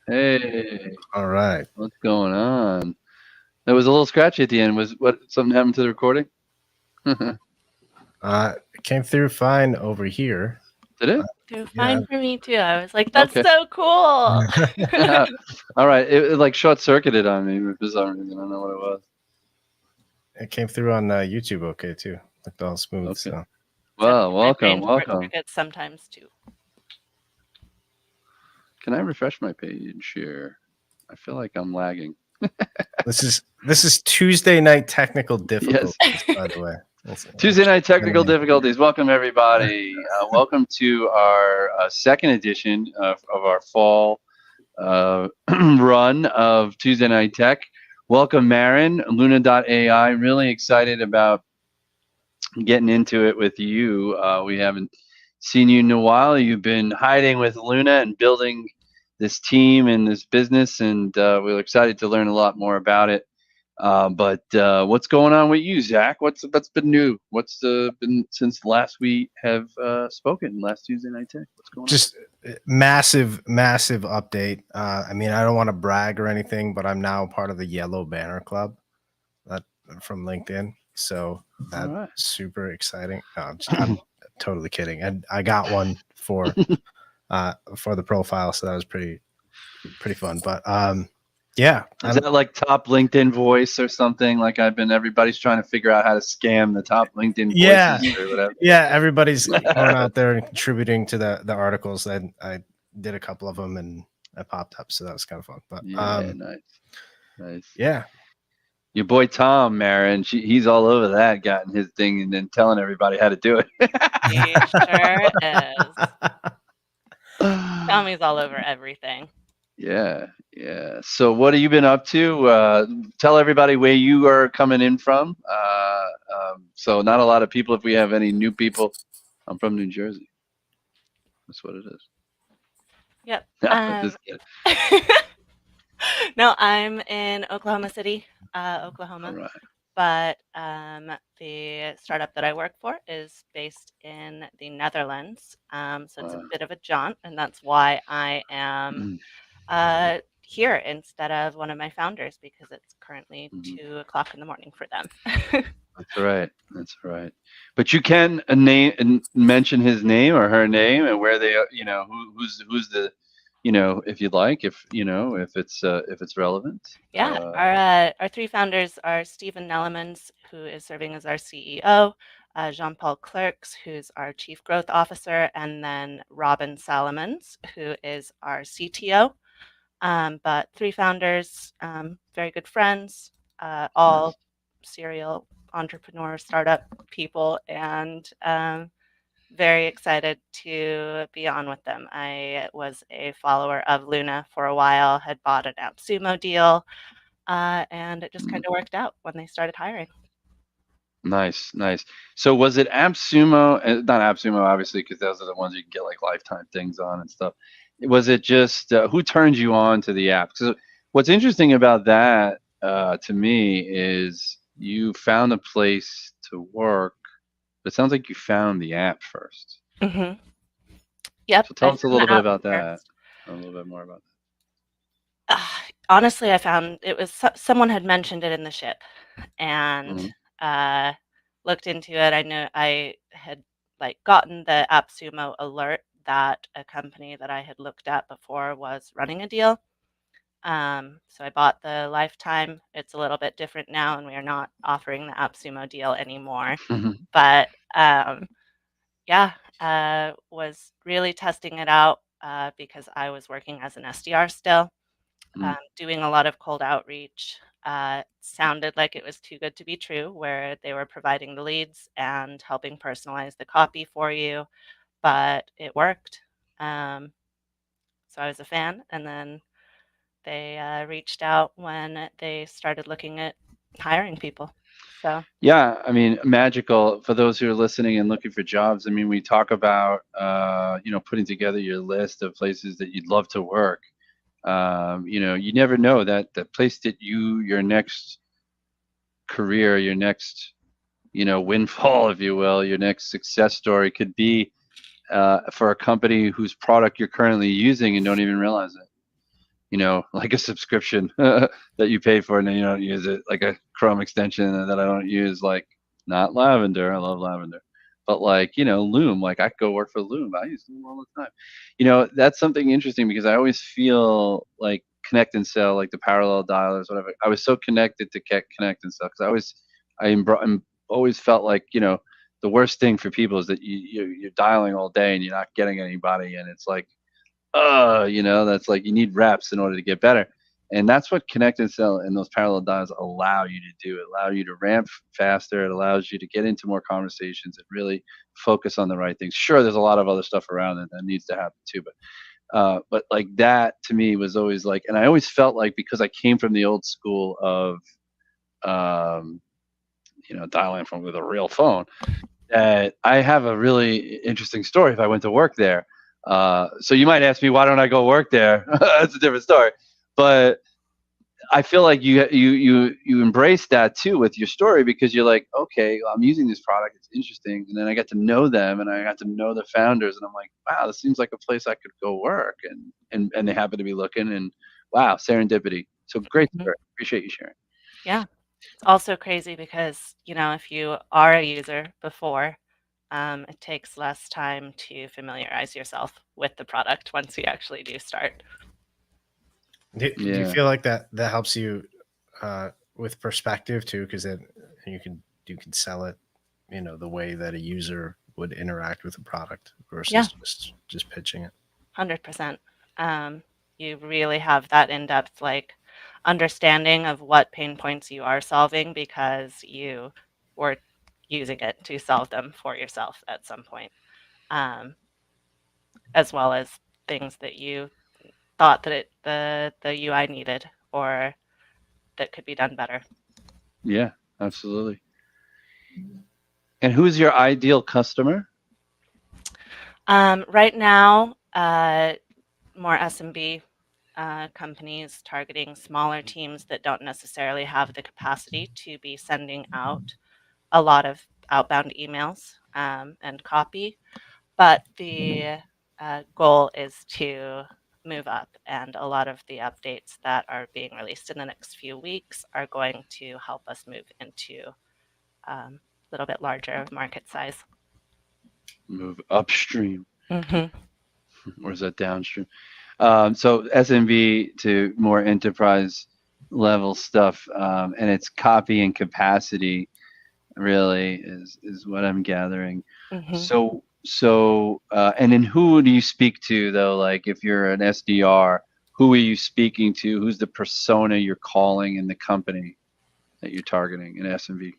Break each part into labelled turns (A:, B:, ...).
A: Hey,
B: All right.
A: what's going on? That was a little scratchy at the end. Was what something happened to the recording? Did
B: It came through fine over here.
A: it?
C: They're fine
B: Yeah.
C: for me too. I was like, that's
A: Okay.
C: so cool.
A: All right. It like short circuited on me for some reason. I don't know what it was.
B: It came through on YouTube okay too. Looked all smooth.
A: Okay.
B: So
A: Well,
C: My
A: welcome,
C: brain
A: welcome.
C: forgets sometimes too.
A: Can I refresh my page here? I feel like I'm lagging.
B: this is Tuesday night technical difficulties, by the way.
A: Tuesday night technical difficulties. Welcome everybody. Welcome to our second edition of our fall run of Tuesday Night Tech. Welcome Maren, Luna.ai. Really excited about getting into it with you. We haven't seen you in a while. You've been hiding with Luna and building this team and this business, and we're excited to learn a lot more about it. But what's going on with you, Zach? What's been new? What's been since last we have spoken last Tuesday Night Tech? What's going on?
B: Just massive update. I mean, I don't want to brag or anything, but I'm now part of the Yellow Banner Club from LinkedIn. So that's
A: All right.
B: super exciting. No, I'm totally kidding. And I got one for the profile, so that was pretty fun. But yeah,
A: is that like top LinkedIn voice or something? Like everybody's trying to figure out how to scam the top LinkedIn voices or whatever.
B: Yeah, everybody's going out there and contributing to the articles. I did a couple of them and I popped up, so that was kind of fun. But
A: yeah, nice.
B: Yeah.
A: Your boy Tom, Maren, he's all over that, gotten his thing and then telling everybody how to do it.
C: He sure is. Tommy's all over everything.
A: Yeah. So what have you been up to? Tell everybody where you are coming in from. So not a lot of people, if we have any new people. I'm from New Jersey. That's what it is.
C: Yep.
A: Just kidding.
C: No, I'm in Oklahoma City, Oklahoma.
A: All right.
C: But the startup that I work for is based in the Netherlands. So it's a bit of a jaunt, and that's why I am here instead of one of my founders, because it's currently 2 o'clock in the morning for them.
A: That's right. But you can name and mention his name or her name and where they are, who's the, if you'd like, if it's relevant.
C: Yeah, our 3 founders are Stephen Nellemans, who is serving as our CEO, Jean-Paul Clerks, who's our Chief Growth Officer, and then Robin Salomons, who is our CTO. But 3 founders, very good friends, all serial entrepreneur startup people, and very excited to be on with them. I was a follower of Luna for a while, had bought an AppSumo deal, and it just kind of worked out when they started hiring.
A: Nice, nice. So was it AppSumo? Not AppSumo, obviously, because those are the ones you can get like lifetime things on and stuff. Was it just who turned you on to the app? Because what's interesting about that to me is you found a place to work. But it sounds like you found the app first.
C: Hmm. Yep,
A: So
C: I
A: tell us a
C: found
A: little
C: the
A: bit
C: app
A: about that.
C: first.
A: A little bit more about
C: Honestly, I found it was someone had mentioned it in the ship,
A: that.
C: and looked into it. I know I had like gotten the AppSumo alert that a company that I had looked at before was running a deal. So I bought the lifetime. It's a little bit different now, and we are not offering the AppSumo deal anymore.
A: Mhm.
C: But yeah, was really testing it out because I was working as an SDR still,
A: Mm.
C: doing a lot of cold outreach. Sounded like it was too good to be true, where they were providing the leads and helping personalize the copy for you, but it worked. Um, so I was a fan, and then they reached out when they started looking at hiring people. So,
A: Yeah, I mean, magical for those who are listening and looking for jobs. I mean, we talk about putting together your list of places that you'd love to work. You never know that the place that your next career, your next windfall, if you will, your next success story could be for a company whose product you're currently using and don't even realize it. Like a subscription that you pay for and then you don't use it, like a Chrome extension that I don't use, like not Lavender. I love Lavender. But like, Loom, like I could go work for Loom. I use Loom all the time. That's something interesting because I always feel like Connect and Sell, like the parallel dialers, whatever. I was so connected to Connect and Sell because I'm always felt like, the worst thing for people is that you're dialing all day and you're not getting anybody. And it's like, that's like you need reps in order to get better. And that's what Connect and Sell and those parallel dials allow you to do. It allows you to ramp faster. It allows you to get into more conversations and really focus on the right things. Sure, there's a lot of other stuff around it that needs to happen too, but like that to me was always like, and I always felt like because I came from the old school of, um, dialing from with a real phone, that I have a really interesting story if I went to work there. So you might ask me, why don't I go work there? That's a different story. But I feel like you embrace that too with your story because you're like, okay, well, I'm using this product. It's interesting, and then I got to know them, and I got to know the founders, and I'm like, wow, this seems like a place I could go work, and they happen to be looking, and wow, serendipity. So great
C: mhm.
A: story. Appreciate you sharing.
C: Yeah. It's also crazy because, if you are a user before, it takes less time to familiarize yourself with the product once you actually do start.
B: Do you
A: Yeah.
B: feel like that helps you with perspective too? Because then you can sell it, the way that a user would interact with the product
C: Yeah,
B: versus just pitching it.
C: 100%. Um, you really have that in-depth like understanding of what pain points you are solving because you were using it to solve them for yourself at some point, um, as well as things that you thought that the UI needed or that could be done better.
A: Yeah. Absolutely. And who's your ideal customer?
C: Right now, more SMB companies targeting smaller teams that don't necessarily have the capacity to be sending out a lot of outbound emails and copy. But the goal is to move up, and a lot of the updates that are being released in the next few weeks are going to help us move into a little bit larger market size.
A: Move upstream,
C: Hmm.
A: or is that downstream? So SMB to more enterprise level stuff, and it's copy and capacity really is what I'm gathering.
C: Hmm.
A: And then who do you speak to though? Like if you're an SDR, who are you speaking to? Who's the persona you're calling in the company that you're targeting in SMB?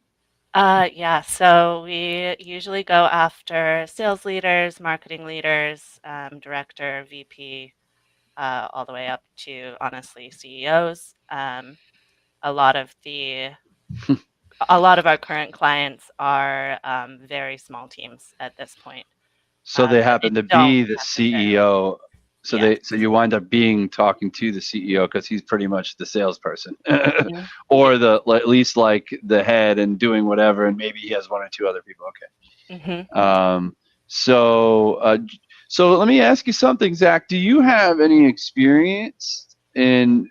C: Yeah, so we usually go after sales leaders, marketing leaders, director, VP, all the way up to honestly CEOs. A lot of the a lot of our current clients are very small teams at this point.
A: So they
C: But they
A: happen to
C: don't
A: be the
C: necessarily.
A: CEO. So
C: Yes.
A: you wind up being talking to the CEO because he's pretty much the salesperson,
C: Mhm. Yeah.
A: or at least like the head and doing whatever, and maybe he has one or two other people.
C: Mhm.
A: Okay. So so let me ask you something, Zach. Do you have any experience in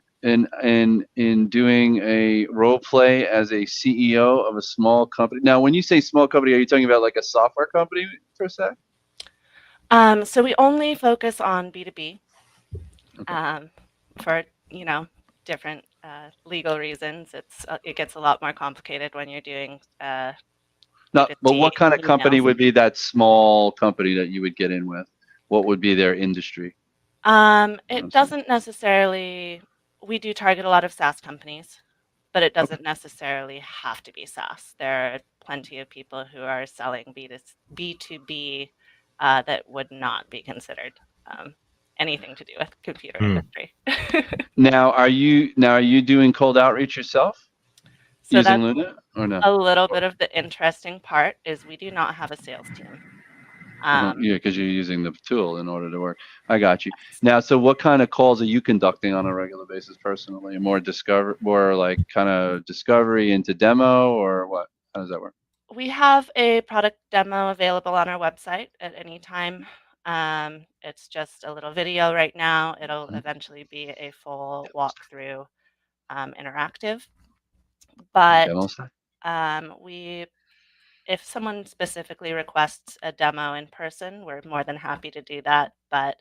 A: doing a role play as a CEO of a small company? Now, when you say small company, are you talking about like a software company per se?
C: So we only focus on B2B
A: Okay.
C: um, for different legal reasons. It gets a lot more complicated when you're doing
A: Now, but
C: B2C
A: what kind of company
C: emails.
A: would be that small company that you would get in with? What would be their industry?
C: It
A: Honestly.
C: doesn't necessarily. We do target a lot of SaaS companies, but it
A: Okay.
C: doesn't necessarily have to be SaaS. There are plenty of people who are selling B2B that would not be considered anything to do with computer
B: Hmm.
C: industry.
A: Now are you doing cold outreach yourself
C: So
A: using
C: that's
A: Luna or no?
C: a little bit of the interesting part is we do not have a sales team.
A: Yeah, because you're using the tool in order to work. I got you. Now, so what kind of calls are you conducting on a regular basis personally? More like kind of discovery into demo, or what? How does that work?
C: We have a product demo available on our website at any time. It's just a little video right now. It'll
A: Mhm.
C: eventually be a full walkthrough, interactive.
A: On
C: But
A: demo side?
C: we, if someone specifically requests a demo in person, we're more than happy to do that. But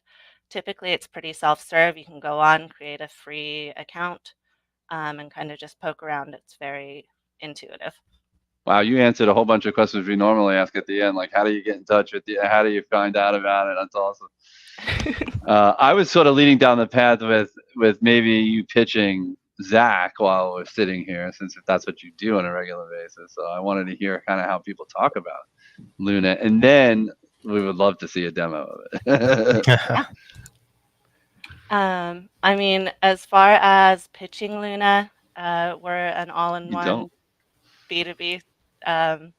C: typically, it's pretty self-serve. You can go on, create a free account, and kind of just poke around. It's very intuitive.
A: Wow, you answered a whole bunch of questions we normally ask at the end, like how do you get in touch with you? How do you find out about it? That's awesome. I was sort of leading down the path with maybe you pitching Zach while we're sitting here, since if that's what you do on a regular basis. So I wanted to hear kind of how people talk about Luna, and then we would love to see a demo of it.
C: Yeah. I mean, as far as pitching Luna, we're an
A: You don't.
C: all-in-one B2B um,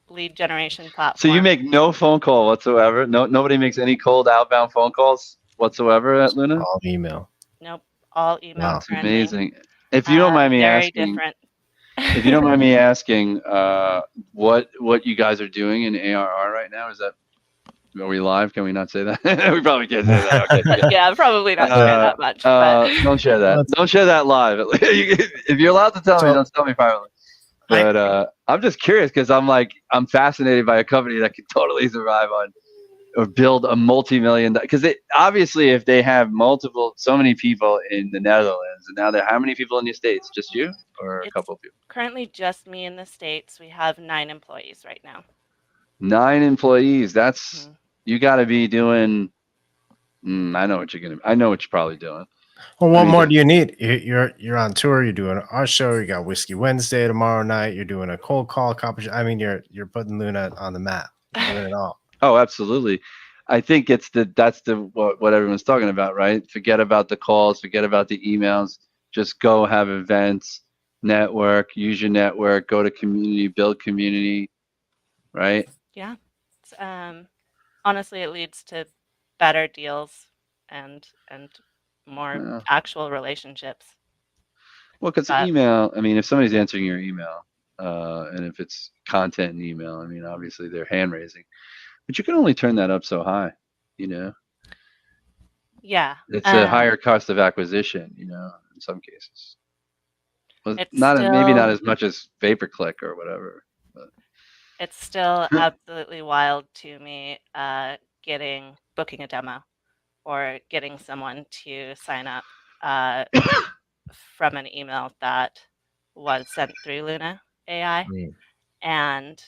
C: lead generation
A: So you
C: platform.
A: make no phone call whatsoever. No, nobody makes any cold outbound phone calls whatsoever at Luna.
B: All email.
C: Nope, all email
B: Wow.
A: That's
C: currently.
A: amazing. If you don't mind me
C: Very
A: asking,
C: different.
A: if you don't mind me asking, what you guys are doing in ARR right now? Are we live? Can we not say that? We probably can't say that. Okay.
C: But yeah, probably not share that much. But
A: Don't share that.
B: Let's-
A: Don't share that live. If you're allowed to tell me,
B: so
A: don't tell me privately.
B: I
A: But I'm just curious because I'm fascinated by a company that could totally survive on or build a multi-million. Because obviously, if they have so many people in the Netherlands, and now how many people in the States? Just you or a
C: it's
A: couple of people?
C: currently just me in the States. We have 9 employees right now.
A: 9 employees. That's
C: Mhm.
A: you got to be doing. I know what you're probably doing.
B: well,
A: I
B: what
A: mean,
B: more do you need? You're on tour. You're doing our show. You got Whiskey Wednesday tomorrow night. You're doing a cold call competition. I mean, you're putting Luna on the map. You're doing it all.
A: oh, absolutely. I think that's what everyone's talking about, right? Forget about the calls, forget about the emails. Just go have events, network, use your network, go to community, build community, right?
C: Yeah. It's, honestly, it leads to better deals and more
A: Yeah.
C: actual relationships.
A: Well, because
C: But
A: email, I mean, if somebody's answering your email, and if it's content in email, I mean, obviously they're hand raising, but you can only turn that up so high, you know.
C: yeah,
A: It's a higher cost of acquisition, in some cases. Well,
C: it's
A: not maybe not
C: still
A: as much as pay per click or whatever, but
C: it's still absolutely wild to me, booking a demo or getting someone to sign up uh, from an email that was sent through Luna AI,
B: Mm.
C: and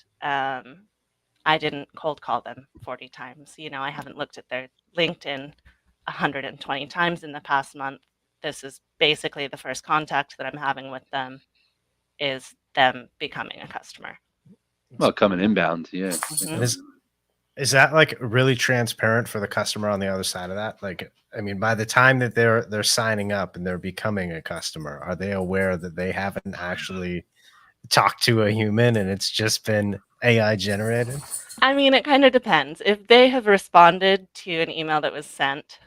C: I didn't cold call them 40 times. I haven't looked at their LinkedIn 120 times in the past month. This is basically the first contact that I'm having with them is them becoming a customer.
A: Well, coming inbound, yeah.
C: Mhm.
B: Is that like really transparent for the customer on the other side of that? Like, I mean, by the time that they're signing up and they're becoming a customer, are they aware that they haven't actually talked to a human and it's just been AI generated?
C: I mean, it kind of depends. If they have responded to an email that was sent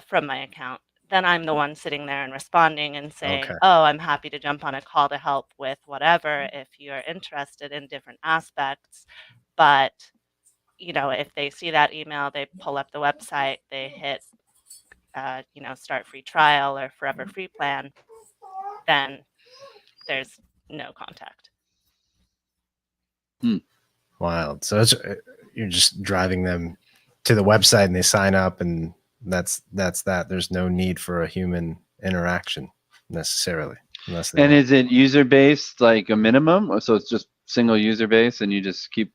C: from my account, then I'm the one sitting there and responding and saying,
B: Okay.
C: "Oh, I'm happy to jump on a call to help with whatever if you're interested in different aspects." But if they see that email, they pull up the website, they hit, start free trial or forever free plan, then there's no contact.
B: Wild. So you're just driving them to the website and they sign up and that's that. There's no need for a human interaction necessarily unless they
A: And
B: want.
A: is it user based, like a minimum? Or so it's just single user base and you just keep,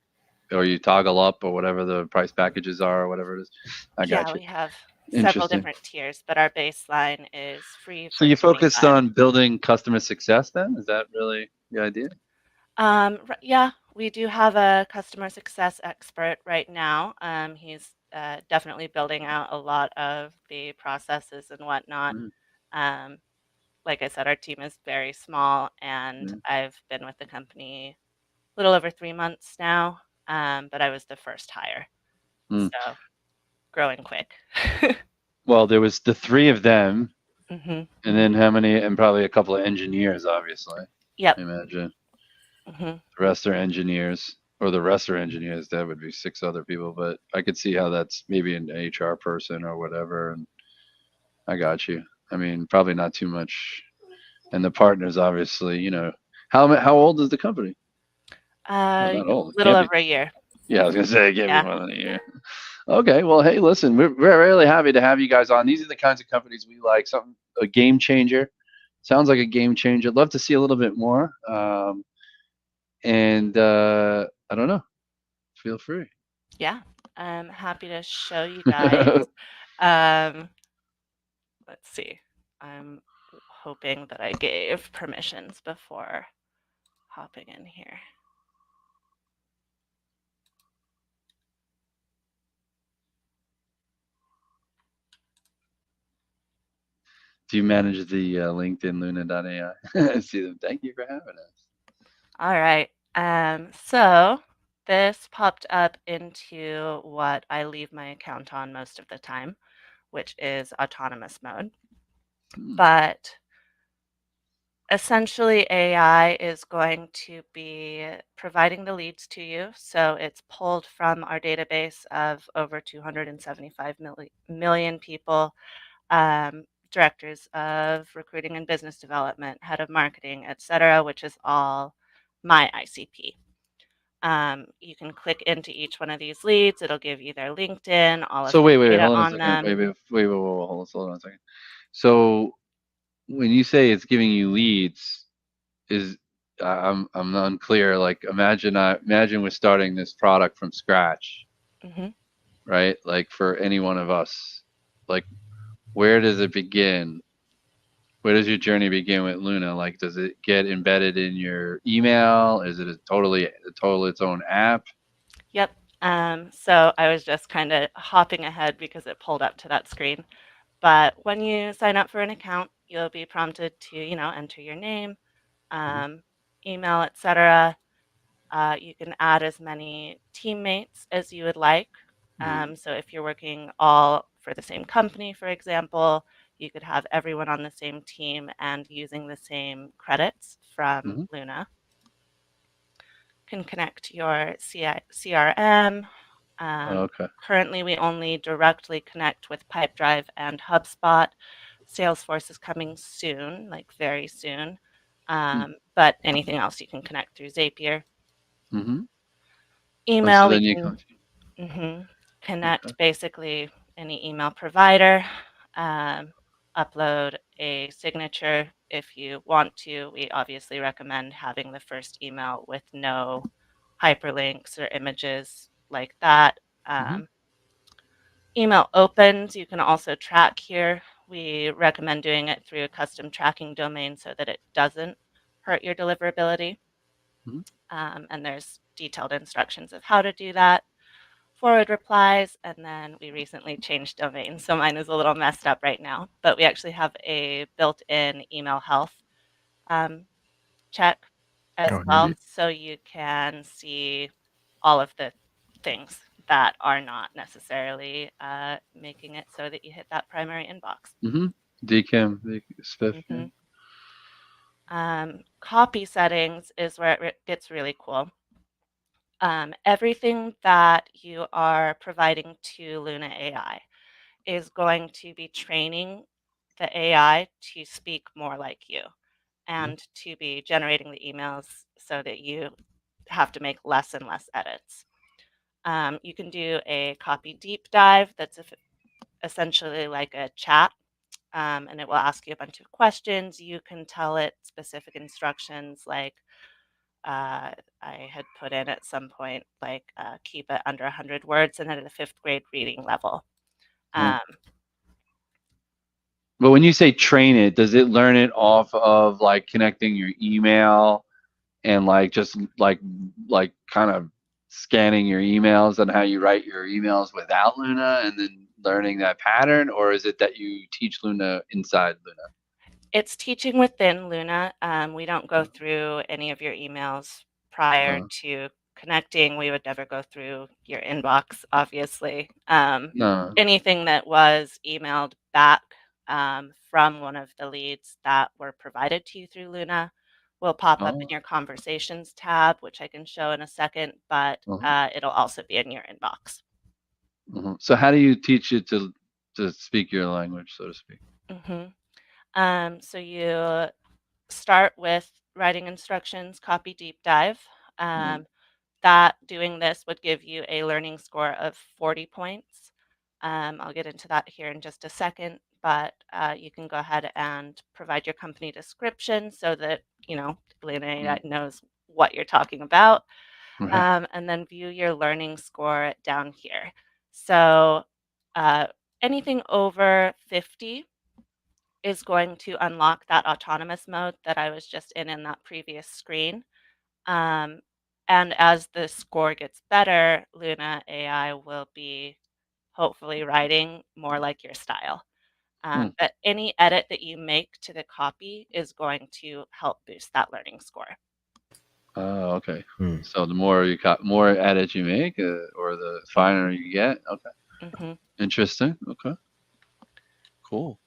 A: or you toggle up or whatever the price packages are or whatever it is? I
C: Yeah,
A: got you.
C: we have several
A: Interesting.
C: different tiers, but our baseline is free
A: So
C: for
A: you focused
C: 25.
A: on building customer success then? Is that really the idea?
C: Yeah, we do have a customer success expert right now. He's definitely building out a lot of the processes and whatnot.
A: Mm,
C: Um, like I said, our team is very small, and
A: mm,
C: I've been with the company a little over 3 months now, but I was the first hire,
A: mm.
C: so growing quick.
A: Well, there was the three of them,
C: hmm
A: and then how many? And probably a couple of engineers, obviously.
C: Yep.
A: I imagine
C: hmm
A: the rest are engineers, or the rest are engineers. That would be six other people, but I could see how that's maybe an HR person or whatever. And I got you. I mean, probably not too much. And the partners, obviously, how old is the company? Well,
C: A
A: not old. It
C: little
A: can't be.
C: over a year.
A: Yeah, I was gonna say it can't be
C: Yeah.
A: more than a year. Okay, well, hey, listen, we're really happy to have you guys on. These are the kinds of companies we like. Something a game changer. Sounds like a game changer. Love to see a little bit more. And I don't know. Feel free.
C: Yeah, I'm happy to show you guys. Um, let's see. I'm hoping that I gave permissions before hopping in here.
A: Do you manage the LinkedIn Luna.ai? See them. Thank you for having us.
C: All right. So this popped up into what I leave my account on most of the time, which is autonomous mode.
A: Hmm.
C: But essentially, AI is going to be providing the leads to you. So it's pulled from our database of over 275 million people, directors of recruiting and business development, head of marketing, etc., which is all my ICP. You can click into each one of these leads. It'll give you their LinkedIn, all of
A: So
C: the
A: wait,
C: data
A: hold on a
C: on
A: second.
C: them.
A: Wait, hold on a second. So when you say it's giving you leads, is I'm unclear. Like imagine we're starting this product from scratch,
C: hmm
A: right? Like for any one of us, like where does it begin? Where does your journey begin with Luna? Like, does it get embedded in your email? Is it a total its own app?
C: Yep. So I was just kind of hopping ahead because it pulled up to that screen. But when you sign up for an account, you'll be prompted to, enter your name,
A: Mhm,
C: um, email, etc. You can add as many teammates as you would like.
A: mhm,
C: So if you're working all for the same company, for example, you could have everyone on the same team and using the same credits from
A: mhm.
C: Luna. Can connect your CRM.
A: Okay.
C: Currently, we only directly connect with Pipedrive and HubSpot. Salesforce is coming soon, like very soon.
A: Hmm.
C: But anything else you can connect through Zapier.
A: Mhm. Oh, so
C: Email, we
A: then you
C: can
A: come. Okay.
C: connect basically any email provider, um, upload a signature if you want to. We obviously recommend having the first email with no hyperlinks or images like that.
A: Mhm,
C: Email opens, you can also track here. We recommend doing it through a custom tracking domain so that it doesn't hurt your deliverability.
A: mhm.
C: And there's detailed instructions of how to do that, forward replies, and then we recently changed domains, so mine is a little messed up right now. But we actually have a built-in email health check as
B: Oh,
C: well,
A: Mhm.
C: so you can see all of the things that are not necessarily making it so that you hit that primary inbox.
A: Mhm. DKIM, spiff. Yeah.
C: hmm Copy settings is where it gets really cool. Everything that you are providing to Luna AI is going to be training the AI to speak more like you
A: Mhm.
C: and to be generating the emails so that you have to make less and less edits. You can do a copy deep dive that's essentially like a chat, and it will ask you a bunch of questions. You can tell it specific instructions like uh, I had put in at some point, like keep it under 100 words and at a fifth grade reading level.
A: Uh-huh.
C: Um,
A: But when you say train it, does it learn it off of like connecting your email and like just like kind of scanning your emails and how you write your emails without Luna and then learning that pattern, or is it that you teach Luna inside Luna?
C: it's teaching within Luna. We don't go through any of your emails prior
A: Uh,
C: to connecting. We would never go through your inbox, obviously.
A: no.
C: Anything that was emailed back from one of the leads that were provided to you through Luna will pop up in
A: Oh.
C: your conversations tab, which I can show in a second, but
A: Uh-huh.
C: it'll also be in your inbox.
A: Uh-huh. So how do you teach it to speak your language, so to speak?
C: hmm so you start with writing instructions, copy deep dive.
A: Uh,
C: Um, that doing this would give you a learning score of 40 points. I'll get into that here in just a second, but you can go ahead and provide your company description so that, Luna
A: mm,
C: knows what you're talking about,
A: right.
C: and then view your learning score down here. So uh, anything over 50 is going to unlock that autonomous mode that I was just in that previous screen. Um, and as the score gets better, Luna AI will be hopefully writing more like your style.
A: Mm.
C: But any edit that you make to the copy is going to help boost that learning score.
A: Oh, okay.
B: hmm.
A: So the more you got, more edits you make, or the finer you get. Okay.
C: hmm
A: Interesting. Okay. Cool.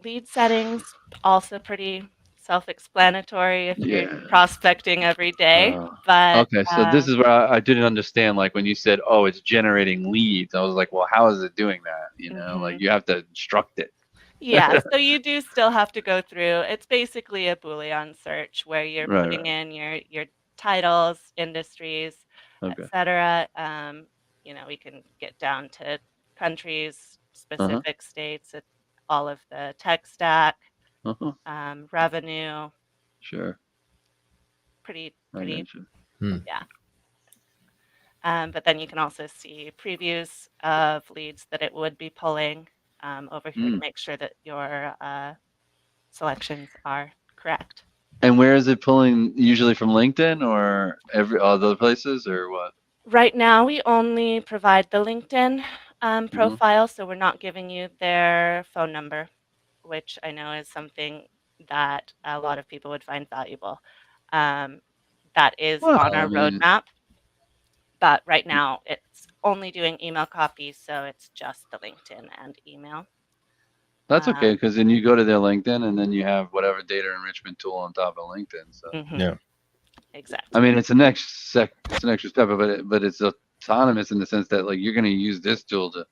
C: Lead settings, also pretty self-explanatory if you're
A: Yeah.
C: prospecting every day,
A: Uh,
C: but
A: okay. So this is where I didn't understand. Like when you said, "Oh, it's generating leads," I was like, "Well, how is it doing that?" Like
C: mhm.
A: you have to instruct it.
C: Yeah, so you do still have to go through. It's basically a Boolean search where you're
A: Right.
C: putting
A: Right.
C: in your titles, industries,
A: Okay.
C: etc. We can get down to countries,
A: Uh huh.
C: specific states, all of the tech stack,
A: Uh huh.
C: revenue.
A: Sure. I
C: Pretty,
A: got you.
B: Hmm.
C: yeah. But then you can also see previews of leads that it would be pulling over here to
A: Mm.
C: make sure that your selections are correct.
A: And where is it pulling? Usually from LinkedIn or every other places or what?
C: Right now, we only provide the LinkedIn
A: Hmm.
C: profile, so we're not giving you their phone number, which I know is something that a lot of people would find valuable. Um, that is
A: Well,
C: on
A: I
C: our
A: mean,
C: roadmap, but right now it's only doing email copies, so it's just the LinkedIn and email.
A: that's
C: Um,
A: okay because then you go to their LinkedIn and then you have whatever data enrichment tool on top of LinkedIn. So
C: mhm,
B: Yeah.
A: I
C: exactly.
A: mean, it's an extra step, but it's autonomous in the sense that like you're going to use this tool to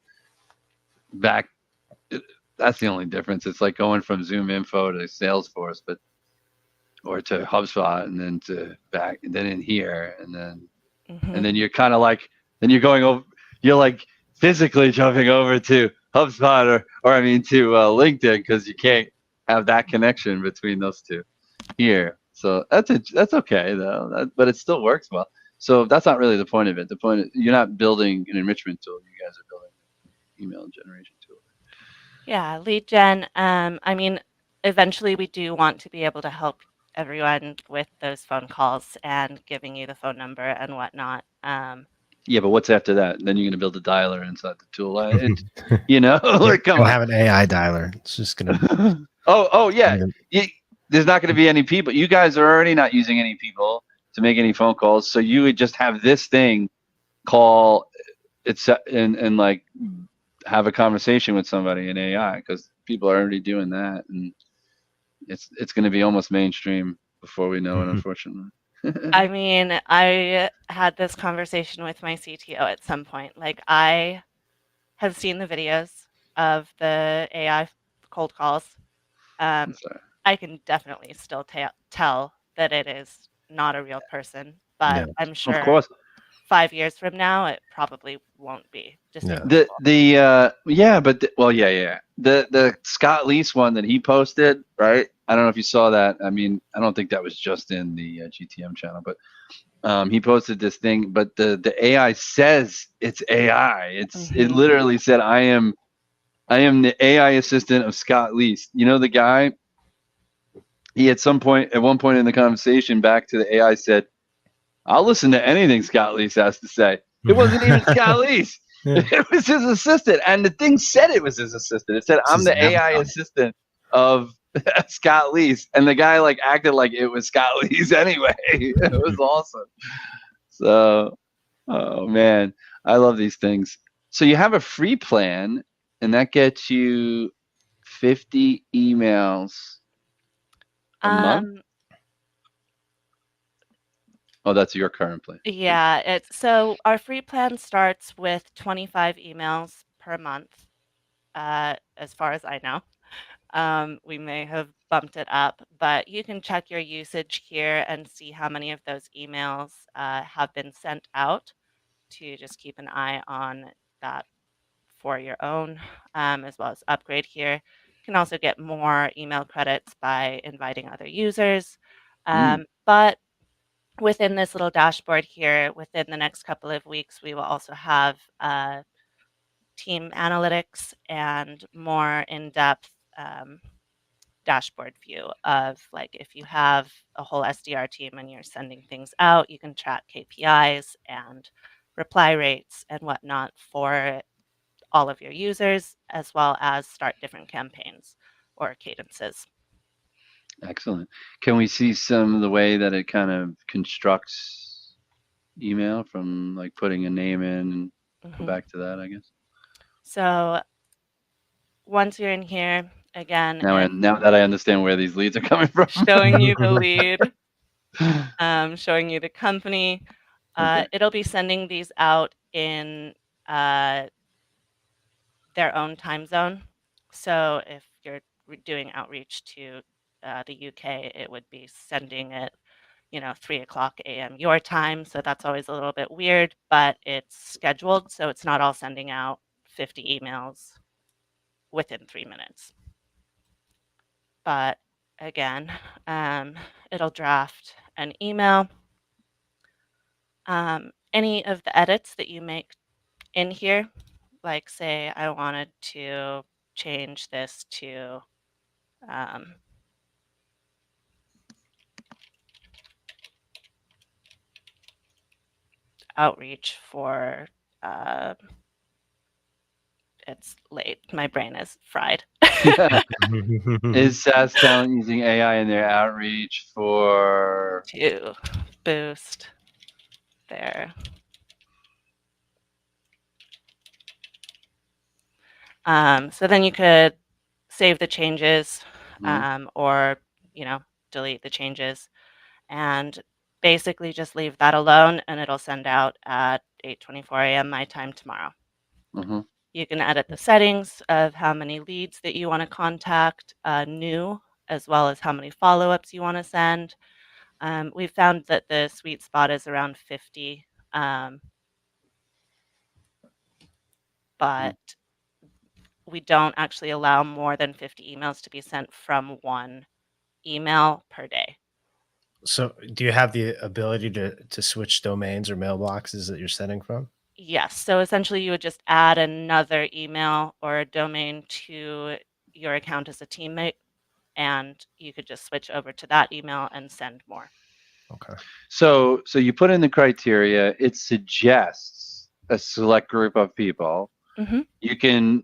A: back. It, that's the only difference. It's like going from Zoom Info to Salesforce, but or to HubSpot and then to back and then in here and
C: hmm
A: then you're kind of like then you're going over. You're like physically jumping over to HubSpot or I mean to LinkedIn because you can't have that connection between those two here. So that's okay though. But it still works well. So that's not really the point of it. The point is you're not building an enrichment tool. You guys are building an email generation tool.
C: Yeah, lead gen. I mean, eventually we do want to be able to help everyone with those phone calls and giving you the phone number and whatnot.
A: Yeah, but what's after that? Then you're gonna build a dialer inside the tool. You know, like come
B: You'll
A: on.
B: have an AI dialer. It's just gonna.
A: Oh yeah.
B: gonna-
A: There's not going to be any people. You guys are already not using any people to make any phone calls, so you would just have this thing call it's and like have a conversation with somebody in AI because people are already doing that, and it's going to be almost mainstream before we know it, unfortunately.
C: I mean, I had this conversation with my CTO at some point. Like, I have seen the videos of the AI cold calls.
A: So,
C: I can definitely still tell that it is not a real person,
B: Yeah.
C: but I'm
A: of
C: sure
A: course,
C: 5 years from now, it probably won't be
B: Yeah.
C: distinguishable.
A: yeah, but well, yeah. The Scott Leese one that he posted, right? I don't know if you saw that. I mean, I don't think that was just in the GTM channel, but he posted this thing. But the AI says it's AI. It
C: Mhm.
A: literally said, I am the AI assistant of Scott Leese. You know the guy. He at one point in the conversation back to the AI said, I'll listen to anything Scott Leese has to say. It wasn't even Scott Leese.
B: Yeah.
A: It was his assistant. And the thing said it was his assistant. It said,
B: This
A: I'm
B: is
A: the AI
B: Amazon.
A: assistant of Scott Leese. And the guy like acted like it was Scott Leese anyway. It was awesome. So, oh man, I love these things. So you have a free plan and that gets you 50 emails a month.
C: Um,
A: Oh, that's your current plan.
C: yeah, so our free plan starts with 25 emails per month, as far as I know. We may have bumped it up, but you can check your usage here and see how many of those emails have been sent out to just keep an eye on that for your own, as well as upgrade here. You can also get more email credits by inviting other users.
A: Mm.
C: But within this little dashboard here, within the next couple of weeks, we will also have team analytics and more in-depth dashboard view of like if you have a whole SDR team and you're sending things out, you can track KPIs and reply rates and whatnot for all of your users, as well as start different campaigns or cadences.
A: Excellent. Can we see some of the way that it kind of constructs email from like putting a name in and go
C: Mhm.
A: back to that, I guess?
C: So once you're in here, again, it's
A: Now that I understand where these leads are coming from.
C: showing you the lead, showing you the company.
A: Okay.
C: It'll be sending these out in uh, their own time zone. So if you're doing outreach to the UK, it would be sending it, 3 o'clock a.m. your time. So that's always a little bit weird, but it's scheduled. So it's not all sending out 50 emails within 3 minutes. But again, it'll draft an email. Any of the edits that you make in here, like say I wanted to change this to um, outreach for it's late. My brain is fried.
A: Is SaaS Talent using AI in their outreach for
C: To boost their so then you could save the changes or delete the changes and basically just leave that alone and it'll send out at 8:24 a.m. my time tomorrow.
A: mm-hmm.
C: You can edit the settings of how many leads that you want to contact new, as well as how many follow-ups you want to send. We've found that the sweet spot is around 50, but we don't actually allow more than 50 emails to be sent from one email per day.
B: So, do you have the ability to switch domains or mailboxes that you're sending from?
C: Yes. So essentially, you would just add another email or a domain to your account as a teammate. and you could just switch over to that email and send more.
B: Okay.
A: So you put in the criteria. It suggests a select group of people.
C: Hmm.
A: You can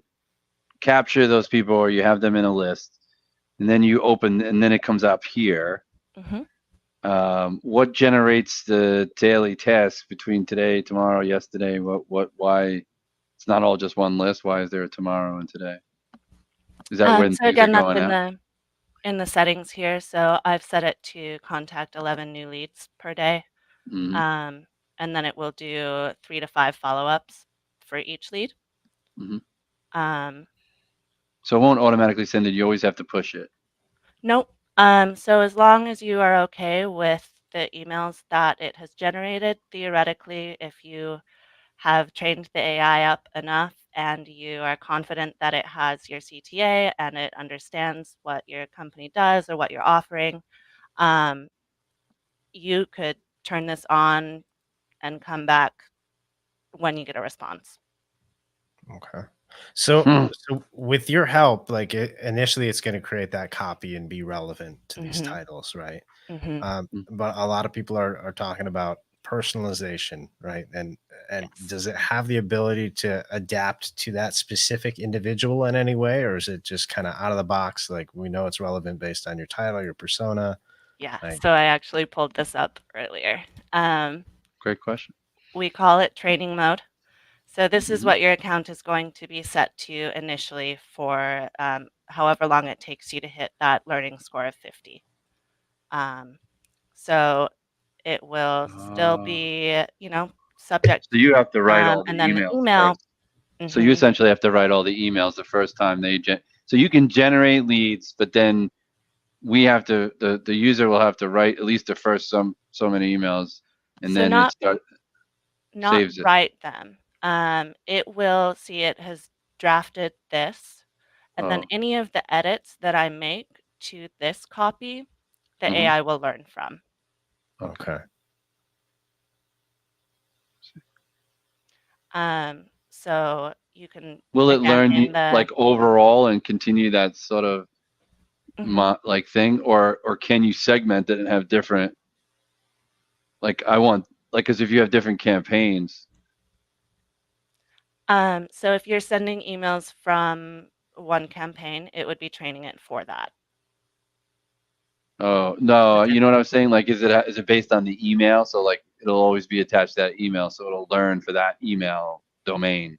A: capture those people, or you have them in a list, and then you open, and then it comes up here.
C: Hmm.
A: What generates the daily tasks between today, tomorrow, yesterday? Why? It's not all just one list. Why is there a tomorrow and today? Is that when
C: So
A: things are
C: again, that's
A: going out?
C: in the settings here. So I've set it to contact 11 new leads per day.
A: Hmm.
C: Um, and then it will do 3 to 5 follow-ups for each lead.
A: Hmm.
C: Um,
A: So it won't automatically send it. You always have to push it.
C: nope. So as long as you are okay with the emails that it has generated, theoretically, if you have trained the AI up enough and you are confident that it has your CTA and it understands what your company does or what you're offering, um, you could turn this on and come back when you get a response.
B: Okay. So,
A: Hmm.
B: so with your help, like initially, it's going to create that copy and be relevant to these
C: Hmm.
B: titles, right?
C: Hmm.
B: But a lot of people are talking about personalization, right? And
C: Yes.
B: does it have the ability to adapt to that specific individual in any way, or is it just kind of out of the box? Like we know it's relevant based on your title, your persona.
C: Yeah.
B: Like,
C: So I actually pulled this up earlier. Um,
A: Great question.
C: we call it training mode. So this is
A: Hmm.
C: what your account is going to be set to initially for however long it takes you to hit that learning score of 50. Um, so it will still be, subject.
A: So you have to write all the
C: And then the
A: emails
C: email.
A: first. So you
C: Hmm.
A: essentially have to write all the emails the first time so you can generate leads, but then we have to the user will have to write at least the first so many emails, and
C: So
A: then
C: not
A: saves it.
C: write them. It will see it has drafted this, and then
A: Oh.
C: any of the edits that I make to this copy, the
A: Hmm.
C: AI will learn from.
A: Okay.
B: okay,
C: So you can,
A: Will it
C: again,
A: learn
C: in the.
A: like overall and continue that sort of
C: Mhm.
A: like thing, or can you segment it and have different, like I want, like, because if you have different campaigns.
C: So if you're sending emails from one campaign, it would be training it for that
A: Oh no, you know what
C: specific.
A: I'm saying? Like, is it based on the email? So like, it'll always be attached to that email, so it'll learn for that email domain.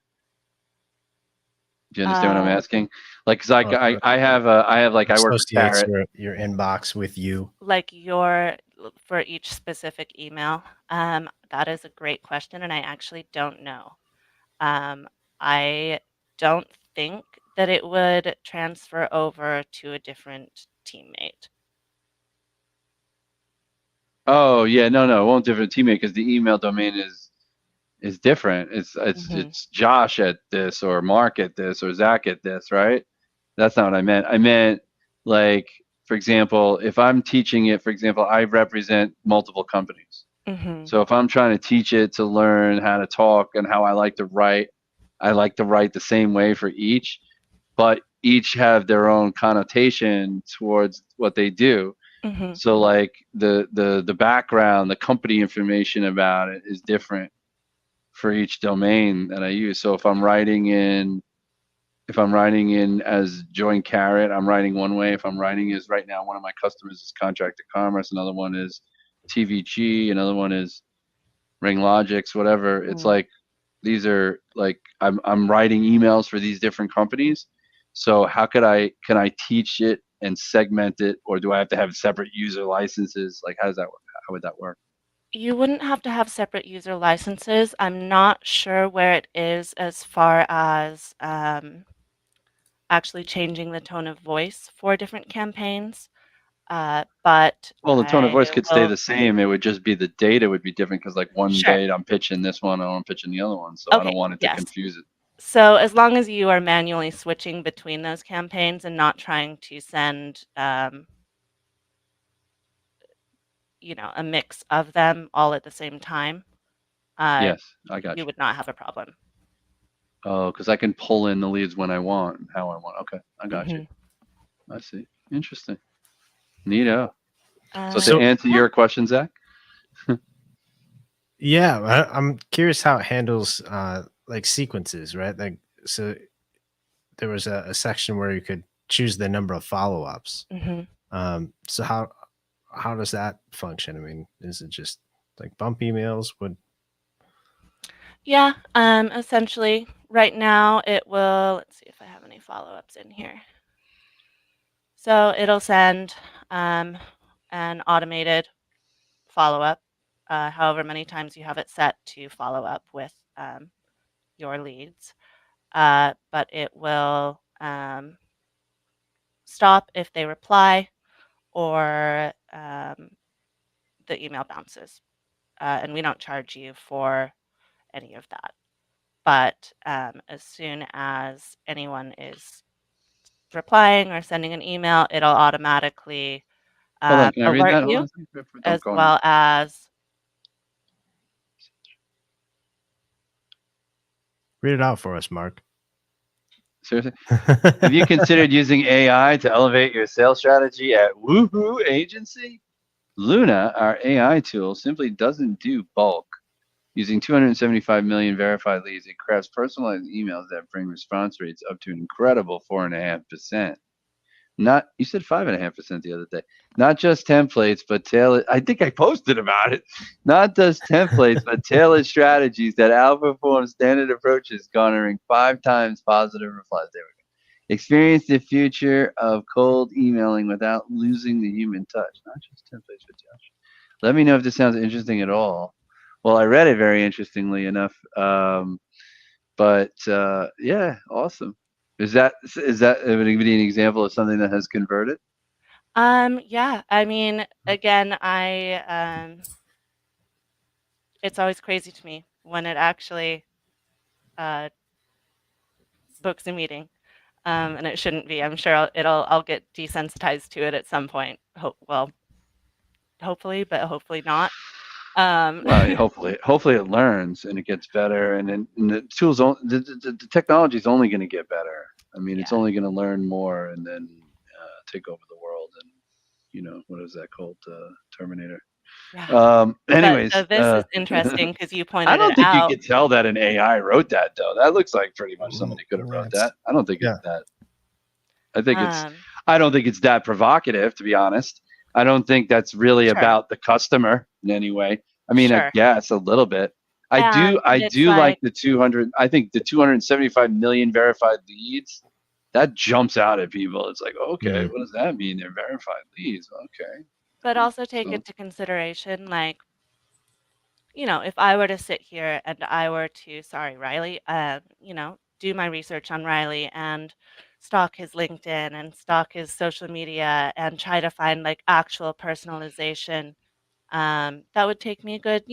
A: Do you understand what I'm
C: Uh,
A: asking? Like, 'cause like
B: oh, so
A: I have like I work with
B: associates
A: Carrot.
B: your inbox with you.
C: like for each specific email. That is a great question, and I actually don't know. Um, I don't think that it would transfer over to a different teammate.
A: Oh yeah, no, it won't different teammate because the email domain is different.
C: Hmm.
A: It's Josh at this, or Mark at this, or Zach at this, right? That's not what I meant. I meant, like, for example, if I'm teaching it, for example, I represent multiple companies.
C: Hmm.
A: So if I'm trying to teach it to learn how to talk and how I like to write the same way for each, but each have their own connotation towards what they do.
C: Hmm.
A: So like the background, the company information about it is different for each domain that I use. So if I'm writing in as Join Carrot, I'm writing one way. If I'm writing as right now, one of my customers is Contracted Commerce, another one is TVG, another one is Ring Logics, whatever. It's
C: Hmm.
A: like these are like I'm writing emails for these different companies. So how can I teach it and segment it, or do I have to have separate user licenses? Like how does that work? How would that work?
C: You wouldn't have to have separate user licenses. I'm not sure where it is as far as actually changing the tone of voice for different campaigns, but
A: Well, the tone of
C: I
A: voice could stay
C: will.
A: the same. It would just be the data would be different because like one
C: Sure.
A: day I'm pitching this one and I'm pitching the other one. So I
C: Okay.
A: don't want it to
C: Yes.
A: confuse it.
C: So as long as you are manually switching between those campaigns and not trying to send, a mix of them all at the same time, uh,
A: Yes, I got
C: you
A: you.
C: would not have a problem.
A: Oh, because I can pull in the leads when I want and how I want. Okay, I got you.
C: Hmm.
A: I see. Interesting. Neato. So to
B: So-
A: answer your question, Zach.
B: Yeah, I'm curious how it handles like sequences, right? Like, so there was a section where you could choose the number of follow-ups.
C: Mhm.
B: So how does that function? I mean, is it just like bump emails? Would
C: Yeah, essentially, right now it will, let's see if I have any follow-ups in here. So it'll send an automated follow-up, however many times you have it set to follow up with your leads. But it will stop if they reply or the email bounces. And we don't charge you for any of that. But as soon as anyone is replying or sending an email, it'll automatically
A: Hold on, can I read
C: alert
A: that? Hold on
C: you,
A: a second. Don't
C: as
A: go anywhere.
C: well as
B: read it out for us, Mark?
A: Seriously? Have you considered using AI to elevate your sales strategy at Woohoo Agency? Luna, our AI tool, simply doesn't do bulk. Using 275 million verified leads, it crafts personalized emails that bring response rates up to an incredible 4.5%. Not, you said 5.5% the other day. Not just templates, but tailored. I think I posted about it. Not just templates, but tailored strategies that outperform standard approaches, garnering 5 times positive replies. There we go. Experience the future of cold emailing without losing the human touch. Not just templates, but touch. Let me know if this sounds interesting at all. Well, I read it very interestingly enough. But yeah, awesome. Is that an example of something that has converted?
C: yeah, I mean, again, it's always crazy to me when it actually uh, books a meeting, and it shouldn't be. I'm sure I'll get desensitized to it at some point. Well, hopefully, but hopefully not.
A: Well, hopefully it learns and it gets better, and then and the tools, the technology is only going to get better. I mean, it's
C: Yeah.
A: only going to learn more and then take over the world. And what is that called? Terminator.
C: Yeah. So
A: Anyways,
C: this is interesting because you
A: I
C: pointed it
A: don't think you
C: out.
A: could tell that an AI wrote that though. That looks like pretty much somebody could have
B: Yeah,
A: wrote that. I don't think
B: yeah.
A: it's that. I think it's.
C: Um,
A: I don't think it's that provocative, to be honest. I don't think that's really
C: sure,
A: about the customer in any way. I mean, I
C: sure.
A: guess a little bit. I do.
C: But
A: I
C: it's
A: do like
C: like,
A: the 200. I think the 275 million verified leads. That jumps out at people. It's like, okay, what does that mean? They're verified leads. Okay.
C: but also take
A: So
C: into consideration, like, if I were to sit here and I were to, sorry, Riley, do my research on Riley and stalk his LinkedIn and stalk his social media and try to find like actual personalization, that would take me a good,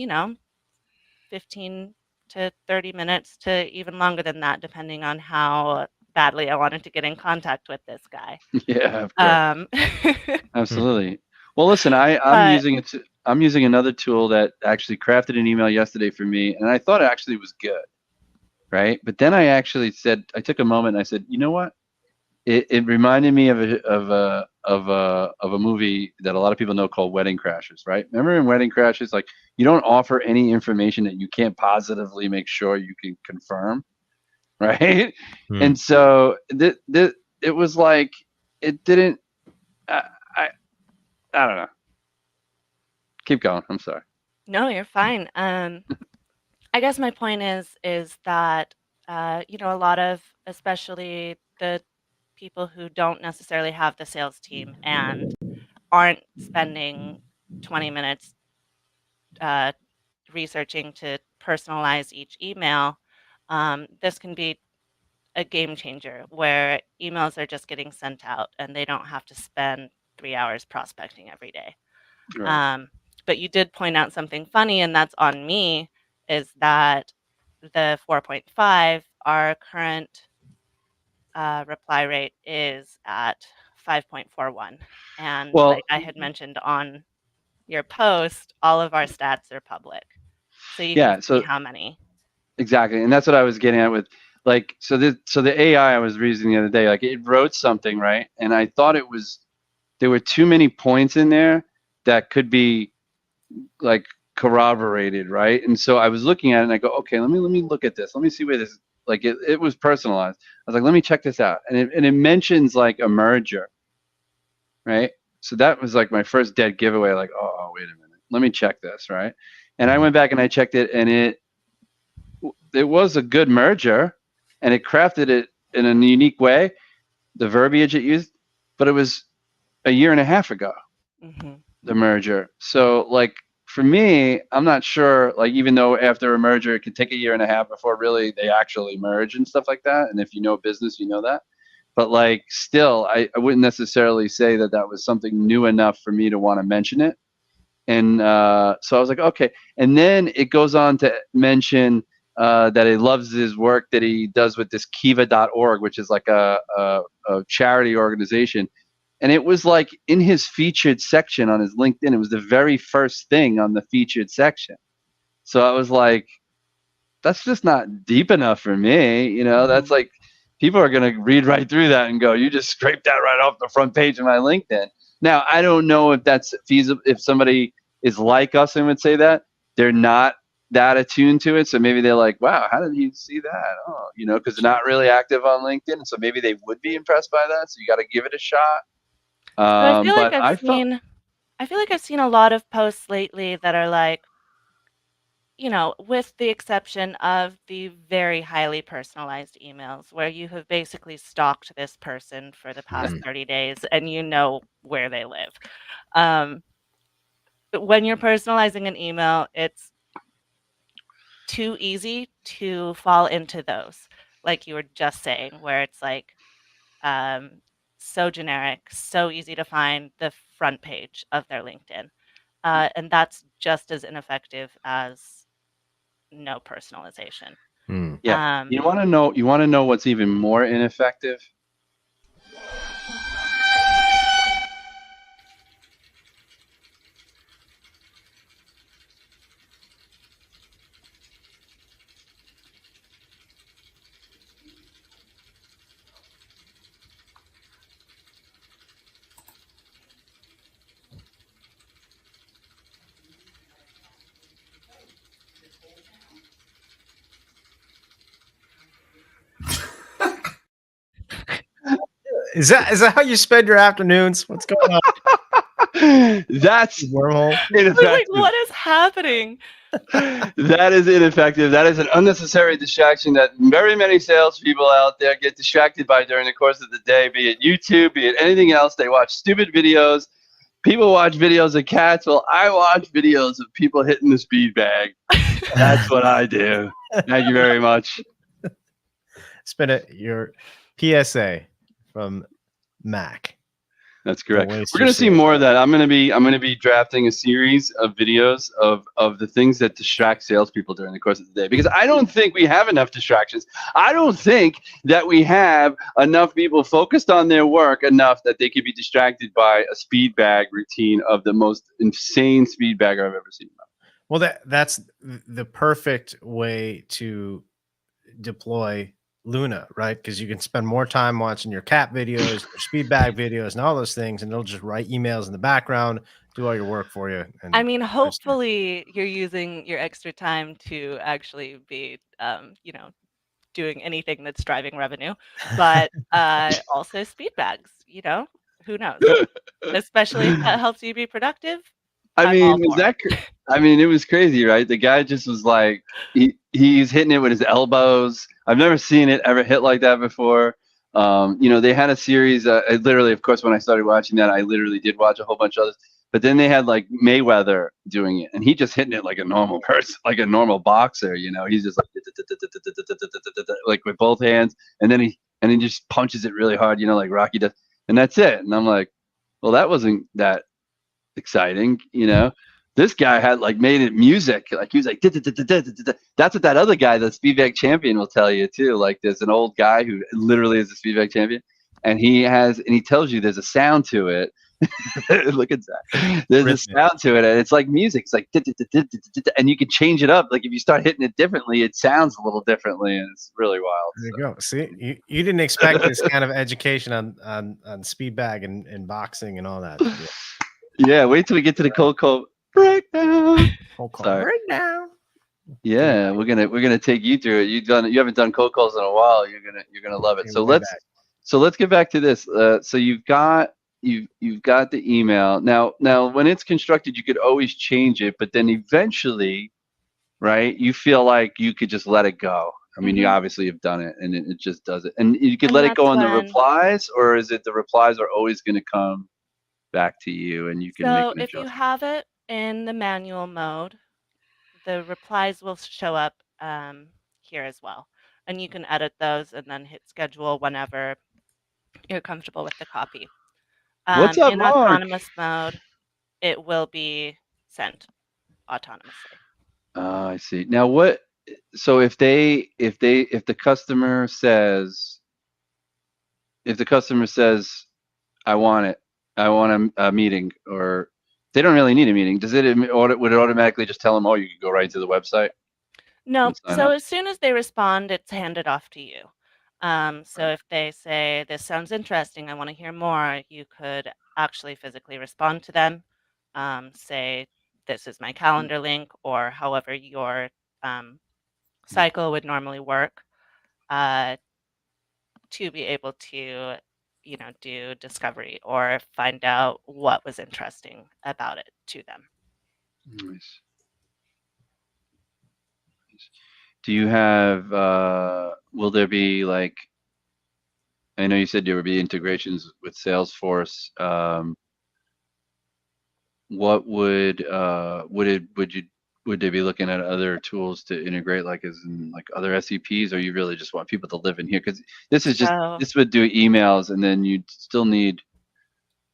C: 15 to 30 minutes to even longer than that, depending on how badly I wanted to get in contact with this guy.
A: yeah, of course.
C: Um,
A: Absolutely. Well, listen, I'm
C: but
A: using it. I'm using another tool that actually crafted an email yesterday for me, and I thought it actually was good, right? But then I actually said, I took a moment and I said, you know what? It reminded me of a movie that a lot of people know called Wedding Crashers, right? Remember in Wedding Crashers, like you don't offer any information that you can't positively make sure you can confirm, right? And so it was like it didn't. I, I I don't know. Keep going. I'm sorry.
C: no, you're fine. I guess my point is that a lot of, especially the people who don't necessarily have the sales team and aren't spending 20 minutes uh, researching to personalize each email, this can be a game changer where emails are just getting sent out and they don't have to spend 3 hours prospecting every day.
A: Right.
C: But you did point out something funny, and that's on me, is that the 4.5, our current reply rate is at 5.41. And
A: Well,
C: like I had mentioned on your post, all of our stats are public. So you can
A: yeah.
C: see
A: So
C: how many.
A: exactly, and that's what I was getting at with, like, so the AI I was reading the other day, like it wrote something, right, and I thought it was there were too many points in there that could be like corroborated, right? And so I was looking at it and I go, okay, let me look at this. Let me see where this, like it was personalized. I was like, let me check this out. And it mentions like a merger, right? So that was like my first dead giveaway, like, oh, wait a minute. Let me check this, right? And I went back and I checked it, and it was a good merger, and it crafted it in a unique way, the verbiage it used, but it was a year and a half ago, the merger. So like for me, I'm not sure, like even though after a merger it could take a year and a half before really they actually merge and stuff like that. And if you know business, you know that. But like still, I wouldn't necessarily say that that was something new enough for me to want to mention it. And so I was like, okay. And then it goes on to mention that he loves his work that he does with this Kiva.org, which is like a charity organization. And it was like in his featured section on his LinkedIn. It was the very first thing on the featured section. So I was like, that's just not deep enough for me. You know, that's like people are going to read right through that and go, you just scraped that right off the front page of my LinkedIn. Now, I don't know if that's feasible. If somebody is like us and would say that, they're not that attuned to it. So maybe they're like, wow, how did you see that? Oh, you know, because they're not really active on LinkedIn. So maybe they would be impressed by that. So you got to give it a shot.
C: So I feel like
A: But I felt,
C: I've seen a lot of posts lately that are like, you know, with the exception of the very highly personalized emails where you have basically stalked this person for the past 30 days and you know where they live. But when you're personalizing an email, it's too easy to fall into those, like you were just saying, where it's like so generic, so easy to find the front page of their LinkedIn. And that's just as ineffective as no personalization.
A: yeah. You want to know what's even more ineffective?
B: Is that how you spend your afternoons? What's going on?
A: That's
B: Wormhole.
C: Like, what is happening?
A: That is ineffective. That is an unnecessary distraction that very many salespeople out there get distracted by during the course of the day, be it YouTube, be it anything else. They watch stupid videos. People watch videos of cats. Well, I watch videos of people hitting the speed bag. That's what I do. Thank you very much.
B: Spin your PSA from Mac.
A: That's correct. We're going to see more of that. I'm going to be drafting a series of videos of the things that distract salespeople during the course of the day, because I don't think we have enough distractions. I don't think that we have enough people focused on their work enough that they could be distracted by a speed bag routine of the most insane speed bagger I've ever seen.
B: Well, that's the perfect way to deploy Luna, right? Because you can spend more time watching your cat videos, your speed bag videos, and all those things, and it'll just write emails in the background, do all your work for you. And
C: I mean, hopefully you're using your extra time to actually be, you know, doing anything that's driving revenue, but also speed bags, you know, who knows? Especially if that helps you be productive.
A: I mean, it was crazy, right? The guy just was like, he's hitting it with his elbows. I've never seen it ever hit like that before. You know, they had a series. I literally, of course, when I started watching that, I literally did watch a whole bunch of others. But then they had like Mayweather doing it, and he just hitting it like a normal person, like a normal boxer. You know, he's just like with both hands, and then he just punches it really hard. You know, like Rocky does, and that's it. And I'm like, well, that wasn't that exciting, you know. This guy had like made it music, like he was like that's what that other guy, the speed bag champion, will tell you too. Like there's an old guy who literally is a speed bag champion, and he tells you there's a sound to it Look at that. There's a
B: Rhythmic.
A: sound to it, and it's like music. It's like, and you can change it up. Like if you start hitting it differently, it sounds a little differently, and it's really wild.
B: There you go. See, you didn't expect this kind of education on speed bag and boxing and all that.
A: Yeah, wait till we get to the cold call breakdown.
B: Whole call
A: Sorry.
B: breakdown.
A: Yeah, we're gonna take you through it. You haven't done cold calls in a while. You're gonna love it. So let's get back to this. So you've got the email now. When it's constructed, you could always change it, but then eventually, right? You feel like you could just let it go. I mean, you obviously have done it, and it just does it. And you could let it go on the replies, or is it the replies are always going to come back to you, and you can make an
C: So if
A: adjustment?
C: you have it in the manual mode, the replies will show up here as well. And you can edit those and then hit schedule whenever you're comfortable with the copy.
A: What's up,
C: In
A: Mark?
C: autonomous mode, it will be sent autonomously.
A: I see. Now what? So if the customer says, I want it, I want a meeting, or they don't really need a meeting, would it automatically just tell them, oh, you could go right to the website?
C: No.
A: sign
C: So
A: up?
C: as soon as they respond, it's handed off to you. So if they say, this sounds interesting, I want to hear more, you could actually physically respond to them, say, this is my calendar link, or however your cycle would normally work, to be able to, do discovery or find out what was interesting about it to them.
A: Nice. Do you have, will there be like, I know you said there would be integrations with Salesforce. What would they be looking at other tools to integrate, like as in like other SEPs, or you really just want people to live in here? Because this would do emails, and then you'd still need,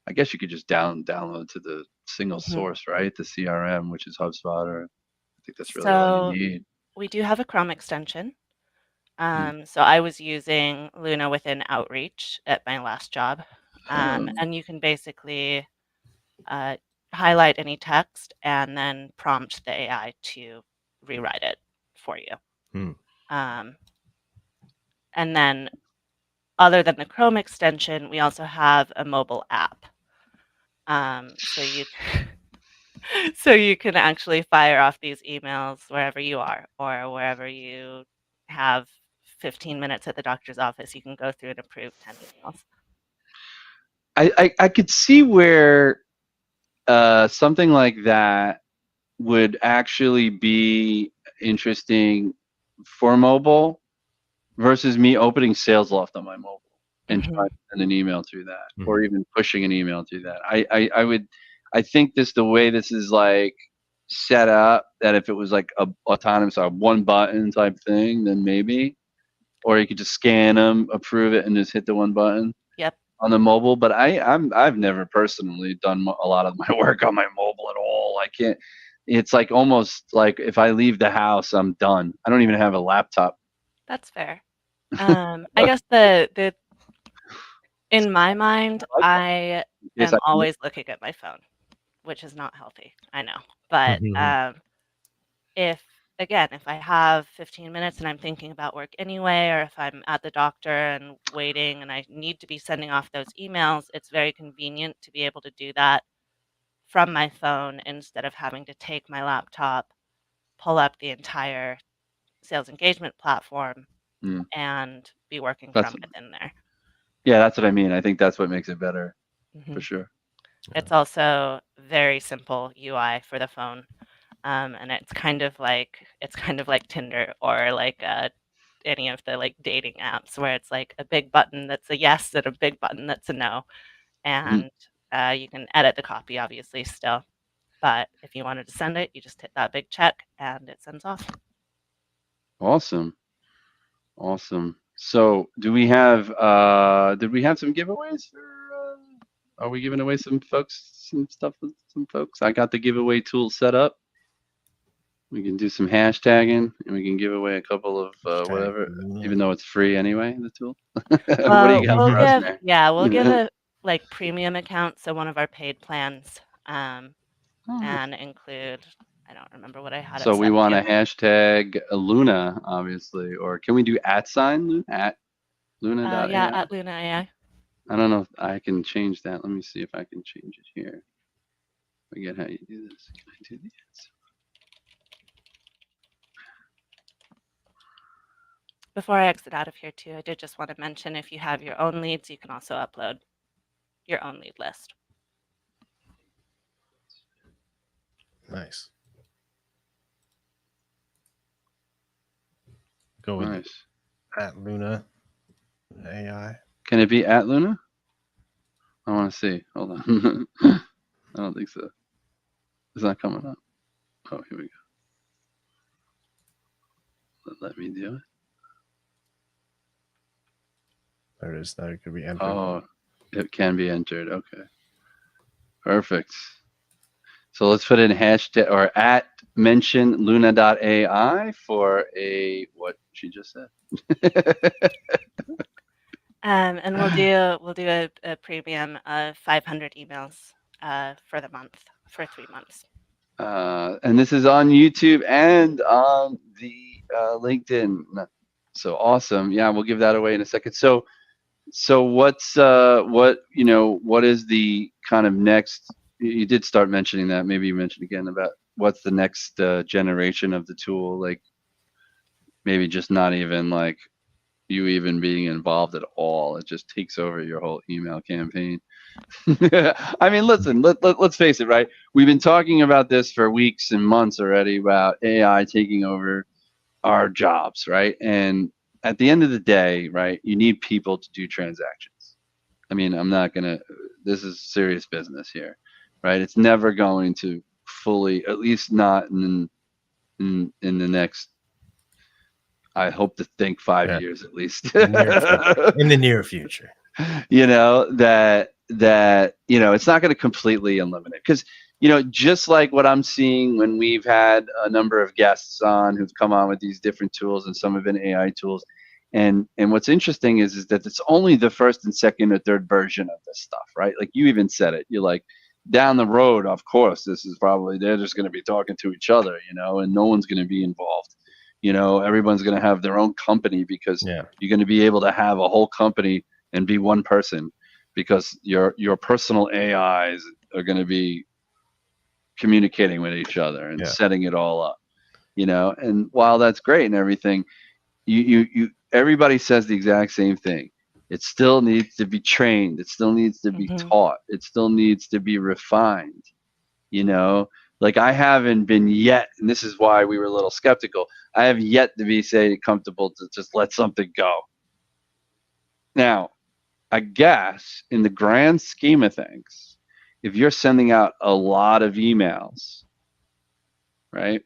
A: I guess you could just download to the single source, right? The CRM, which is HubSpot, or I think that's really all you need.
C: We do have a Chrome extension. So I was using Luna within Outreach at my last job. And you can basically highlight any text and then prompt the AI to rewrite it for you. And then other than the Chrome extension, we also have a mobile app. So you can actually fire off these emails wherever you are, or wherever you have 15 minutes at the doctor's office, you can go through and approve 10 emails.
A: I could see where something like that would actually be interesting for mobile versus me opening SalesLoft on my mobile and trying to send an email through that, or even pushing an email through that. I think the way this is like set up, that if it was like a autonomous one button type thing, then maybe, or you could just scan them, approve it, and just hit the one button.
C: Yep.
A: On the mobile. But I've never personally done a lot of my work on my mobile at all. I can't. It's like almost like if I leave the house, I'm done. I don't even have a laptop.
C: That's fair. I guess the in my mind, I am always looking at my phone, which is not healthy. I know, but if I have 15 minutes and I'm thinking about work anyway, or if I'm at the doctor and waiting and I need to be sending off those emails, it's very convenient to be able to do that from my phone instead of having to take my laptop, pull up the entire sales engagement platform, and be working from within there.
A: Yeah, that's what I mean. I think that's what makes it better, for sure.
C: It's also very simple UI for the phone. And it's kind of like Tinder, or like any of the like dating apps, where it's like a big button that's a yes and a big button that's a no, and you can edit the copy obviously still, but if you wanted to send it, you just hit that big check and it sends off.
A: Awesome. So did we have some giveaways for, are we giving away some stuff with some folks? I got the giveaway tool set up. We can do some hashtagging, and we can give away a couple of whatever, even though it's free anyway, the tool. What do you got for us, man?
C: Yeah, we'll like premium account, so one of our paid plans,
A: Oh.
C: and include, I don't remember what I had it
A: So we
C: set
A: want
C: to.
A: a hashtag Luna, obviously, or can we do @ at
C: Yeah,
A: Luna.ai?
C: at Luna.ai.
A: I don't know if I can change that. Let me see if I can change it here. Forget how you do this. Can I do this?
C: Before I exit out of here too, I did just want to mention if you have your own leads, you can also upload your own lead list.
B: Nice. Go with
A: Nice.
B: at Luna AI.
A: Can it be at Luna? I want to see. Hold on. I don't think so. It's not coming up. Oh, here we go. Let me do it.
B: There it is. That it could be entered.
A: Oh, it can be entered. Okay. Perfect. So let's put in hashtag or at mention Luna.ai for a what she just said.
C: And we'll do a premium of 500 emails for the month for 3 months.
A: And this is on YouTube and on the LinkedIn. So awesome. Yeah, we'll give that away in a second. So what's what is the kind of next? You did start mentioning that. Maybe you mentioned again about what's the next generation of the tool. Like maybe just not even like you even being involved at all. It just takes over your whole email campaign. I mean, listen, let's face it, right? We've been talking about this for weeks and months already about AI taking over our jobs, right? And at the end of the day, right, you need people to do transactions. I mean, this is serious business here, right? It's never going to fully, at least not in the next, I hope to think 5 years at least.
B: In the near future.
A: That it's not going to completely eliminate, because just like what I'm seeing when we've had a number of guests on who've come on with these different tools, and some have been AI tools, and what's interesting is that it's only the first and second or third version of this stuff, right? Like you even said it, you're like, down the road, of course, this is probably, they're just going to be talking to each other, and no one's going to be involved. Everyone's going to have their own company, because you're going to be able to have a whole company and be one person, because your personal AIs are going to be communicating with each other and setting it all up, and while that's great and everything, you everybody says the exact same thing. It still needs to be trained. It still needs to be taught. It still needs to be refined. Like I haven't been yet, and this is why we were a little skeptical. I have yet to be comfortable to just let something go. Now, I guess in the grand scheme of things, if you're sending out a lot of emails, right,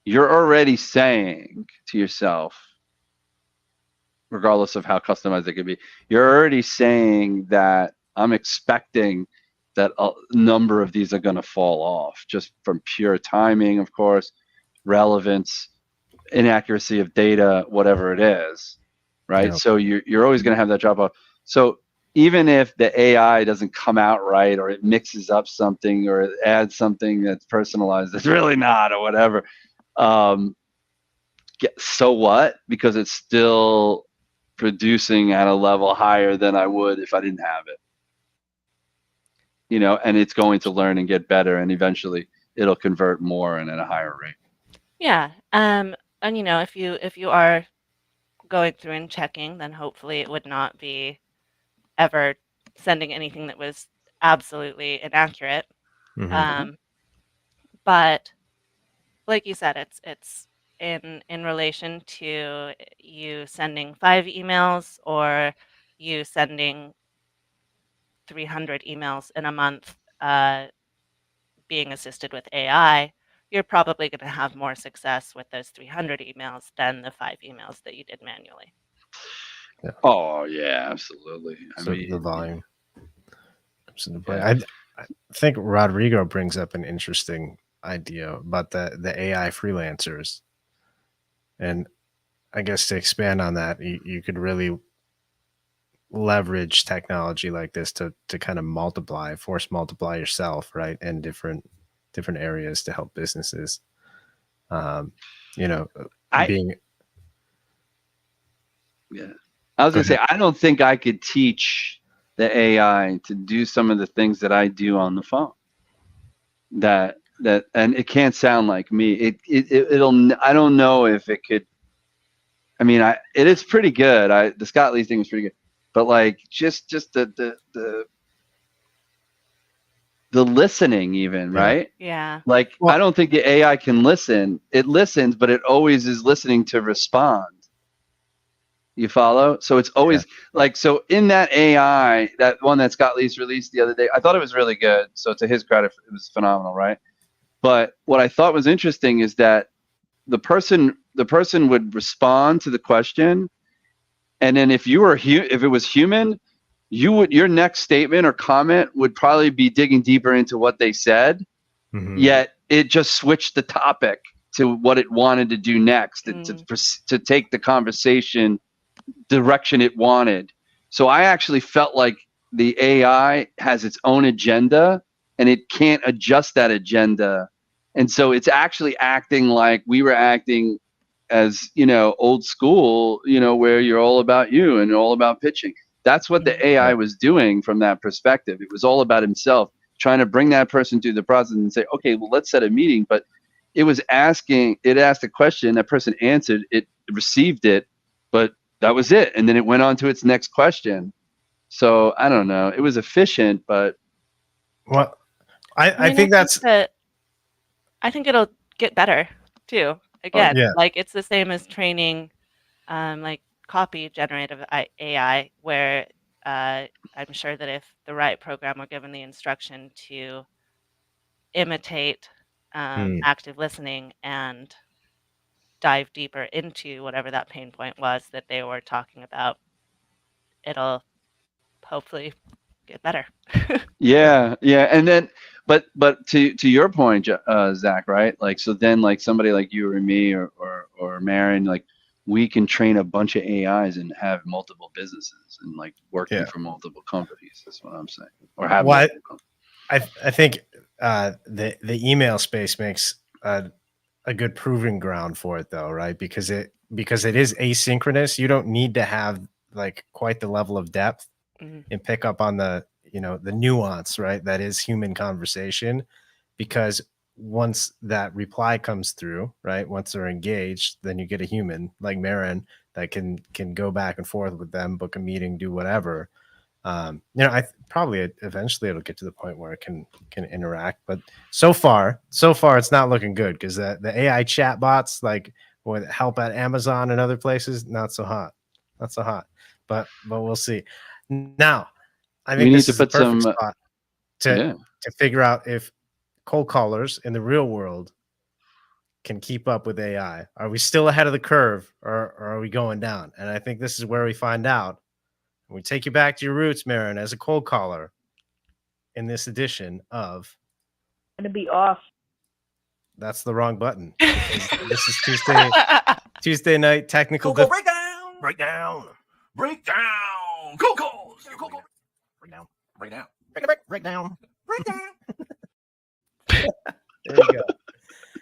A: you're already saying to yourself, regardless of how customized it could be, you're already saying that I'm expecting that a number of these are going to fall off, just from pure timing, of course, relevance, inaccuracy of data, whatever it is, right? So you're always going to have that drop off. So even if the AI doesn't come out right, or it mixes up something, or it adds something that's personalized that's really not, or whatever, so what? Because it's still producing at a level higher than I would if I didn't have it. And it's going to learn and get better, and eventually it'll convert more and at a higher rate.
C: Yeah. And if you are going through and checking, then hopefully it would not be ever sending anything that was absolutely inaccurate. But like you said, it's in relation to you sending 5 emails or you sending 300 emails in a month, being assisted with AI, you're probably going to have more success with those 300 emails than the 5 emails that you did manually.
A: Oh yeah, absolutely.
B: So the volume comes into play. I think Rodrigo brings up an interesting idea about the AI freelancers, and I guess to expand on that, you could really leverage technology like this to kind of force multiply yourself, right? And different areas to help businesses. You know,
A: I
B: being
A: yeah. I was
B: Go
A: gonna say
B: ahead.
A: I don't think I could teach the AI to do some of the things that I do on the phone. And it can't sound like me. It'll I don't know if it could. I mean, it is pretty good. The Scott Lee thing was pretty good, but like just the listening even,
B: Yeah.
A: right?
C: Yeah.
A: Like I
B: Well,
A: don't think the AI can listen. It listens, but it always is listening to respond. You follow? So it's
B: yeah.
A: always like, so in that AI, that one that Scott Lee's released the other day, I thought it was really good. So to his credit, it was phenomenal, right? But what I thought was interesting is that the person would respond to the question, and then if it was human, your next statement or comment would probably be digging deeper into what they said.
B: Mhm.
A: Yet it just switched the topic to what it wanted to do next, to take the conversation direction it wanted. So I actually felt like the AI has its own agenda and it can't adjust that agenda. And so it's actually acting like we were acting as, old school, where you're all about you and all about pitching. That's what the AI
B: Yeah.
A: was doing from that perspective. It was all about himself, trying to bring that person through the process and say, okay, well, let's set a meeting. But it asked a question, that person answered, it received it, but that was it. And then it went on to its next question. So I don't know. It was efficient, but
B: Well, I
C: I mean,
B: think that's
C: I think it'll get better too.
A: oh,
C: Again,
B: yeah.
C: like it's the same as training, like copy generative AI, where I'm sure that if the right program were given the instruction to imitate active listening and dive deeper into whatever that pain point was that they were talking about, it'll hopefully get better.
A: yeah, yeah. And then, but to your point, Zach, right? Like, so then, like somebody like you or me or Maren, like we can train a bunch of AIs and have multiple businesses and like working
B: Yeah.
A: for multiple companies. That's what I'm saying. Or have
B: Well,
A: multiple companies.
B: I think the email space makes a good proving ground for it, though, right? Because it is asynchronous. You don't need to have like quite the level of depth
C: Mhm.
B: and pick up on the the nuance, right? That is human conversation, because once that reply comes through, right? Once they're engaged, then you get a human like Maren that can go back and forth with them, book a meeting, do whatever. I probably eventually it'll get to the point where it can interact, but so far it's not looking good, because the AI chat bots, like with help at Amazon and other places, not so hot, but we'll see. Now, I
A: We
B: think
A: need
B: this
A: to
B: is the
A: put
B: perfect
A: some,
B: spot
A: yeah.
B: to figure out if cold callers in the real world can keep up with AI. Are we still ahead of the curve, or are we going down? And I think this is where we find out. We take you back to your roots, Maren, as a cold caller in this edition of
D: To be off.
B: That's the wrong button, because this is Tuesday night technical
E: breakdown, cool calls, breakdown.
B: There you go.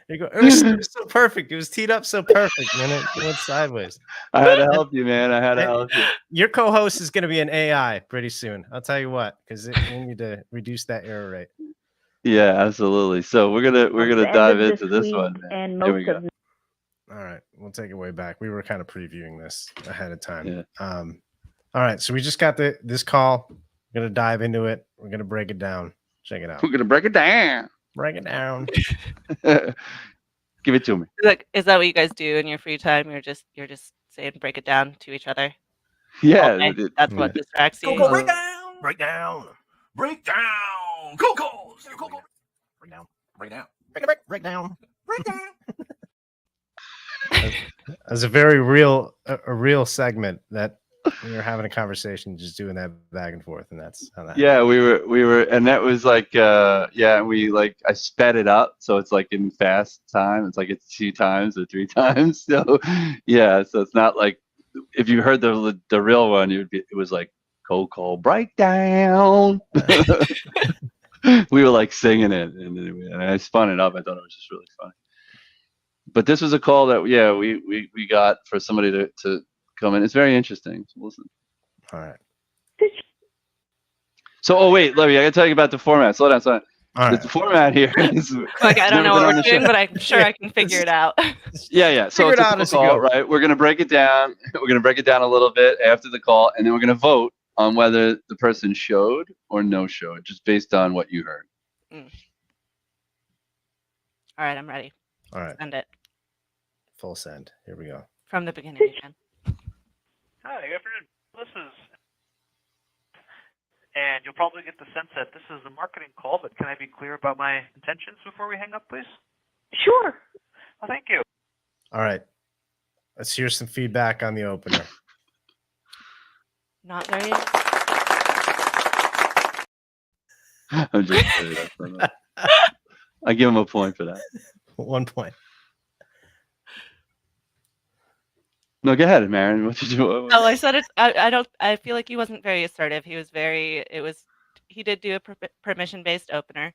B: There you go. It was so perfect. It was teed up so perfect, and then it went sideways.
A: I had to help you, man. I had to help you.
B: Your co-host is going to be an AI pretty soon. I'll tell you what, because we need to reduce that error rate.
A: Yeah, absolutely. So we're gonna dive into this one, man.
D: And
A: Here we
D: most
A: go.
D: of
B: All right, we'll take it way back. We were kind of previewing this ahead of time.
A: Yeah.
B: All right, so we just got this call. We're gonna dive into it. We're gonna break it down. Check it out.
A: We're gonna break it down.
B: Break it down.
A: Give it to me.
C: Is that what you guys do in your free time? You're just saying break it down to each other.
A: Yeah,
C: Okay, that's what distracts you.
E: Cool breakdown, cool calls, breakdown.
B: As a very real segment that we were having a conversation, just doing that back and forth, and that's how that.
A: Yeah, we were, and that was like, I sped it up, so it's like in fast time. It's like it's 2 times or 3 times. So, yeah, so it's not like if you heard the real one, it was like cold call breakdown. We were like singing it, and I spun it up. I thought it was just really funny. But this was a call that we got for somebody to come in. It's very interesting. So listen.
B: All right.
A: So, oh wait, Levy, I gotta tell you about the format. Slow down, slow down.
B: All
A: The
B: right.
A: format here is
C: Like, I don't know
A: never
C: what
A: been on
C: we're
A: the
C: doing,
A: show.
C: but I'm sure I can figure it out.
A: Yeah. So
B: Figure
A: it's
B: it
A: a
B: out
A: cool
B: as you
A: call,
B: go.
A: right? We're gonna break it down. We're gonna break it down a little bit after the call, and then we're gonna vote on whether the person showed or no showed, just based on what you heard.
C: All right, I'm ready.
B: All right.
C: Send it
B: Full send. Here we go.
C: from the beginning again.
D: Hi, good afternoon. This is, and you'll probably get the sense that this is a marketing call, but can I be clear about my intentions before we hang up, please?
F: Sure.
D: Well, thank you.
B: All right. Let's hear some feedback on the opener.
C: Not very.
A: I'm just kidding. I give him a point for that.
B: 1 point.
A: No, go ahead, Maren. What did you do?
C: Oh, I said it. I don't. I feel like he wasn't very assertive. He was very. It was. He did do a permission-based opener,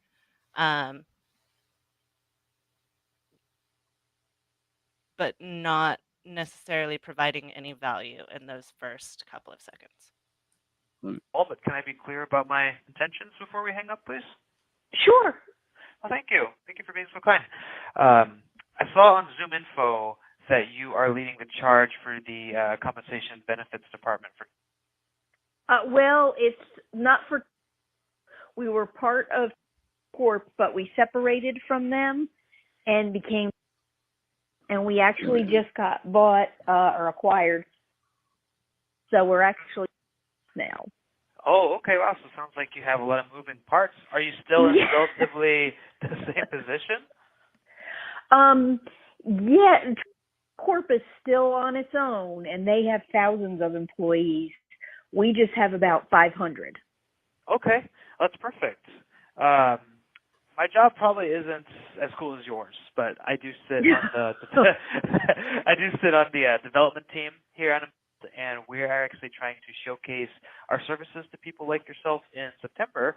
C: but not necessarily providing any value in those first couple of seconds.
D: Well, but can I be clear about my intentions before we hang up, please?
F: Sure.
D: Well, thank you. Thank you for being so kind. I saw on Zoom Info that you are leading the charge for the compensation benefits department for.
F: Well, it's not for. We were part of Corp, but we separated from them and became. And we actually just got bought or acquired. So we're actually now.
D: Oh, okay. Wow. So it sounds like you have a lot of moving parts. Are you still in relatively the same position?
F: Yeah. Corp is still on its own, and they have thousands of employees. We just have about 500.
D: Okay, that's perfect. My job probably isn't as cool as yours, but I do sit on the I do sit on the development team here at, and we are actually trying to showcase our services to people like yourself in September.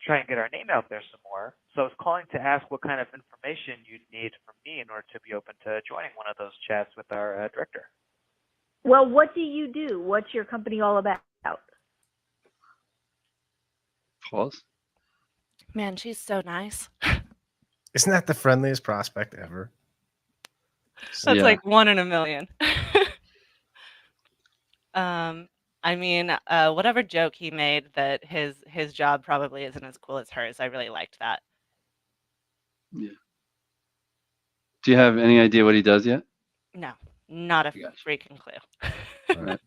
D: Try and get our name out there some more. So I was calling to ask what kind of information you'd need from me in order to be open to joining one of those chats with our director.
F: Well, what do you do? What's your company all about?
A: Pause.
C: Man, she's so nice.
B: Isn't that the friendliest prospect ever?
C: That's like 1 in a million. I mean, whatever joke he made that his job probably isn't as cool as hers. I really liked that.
A: Yeah. Do you have any idea what he does yet?
C: No, not a
A: Gotcha.
C: freaking clue.
B: All right.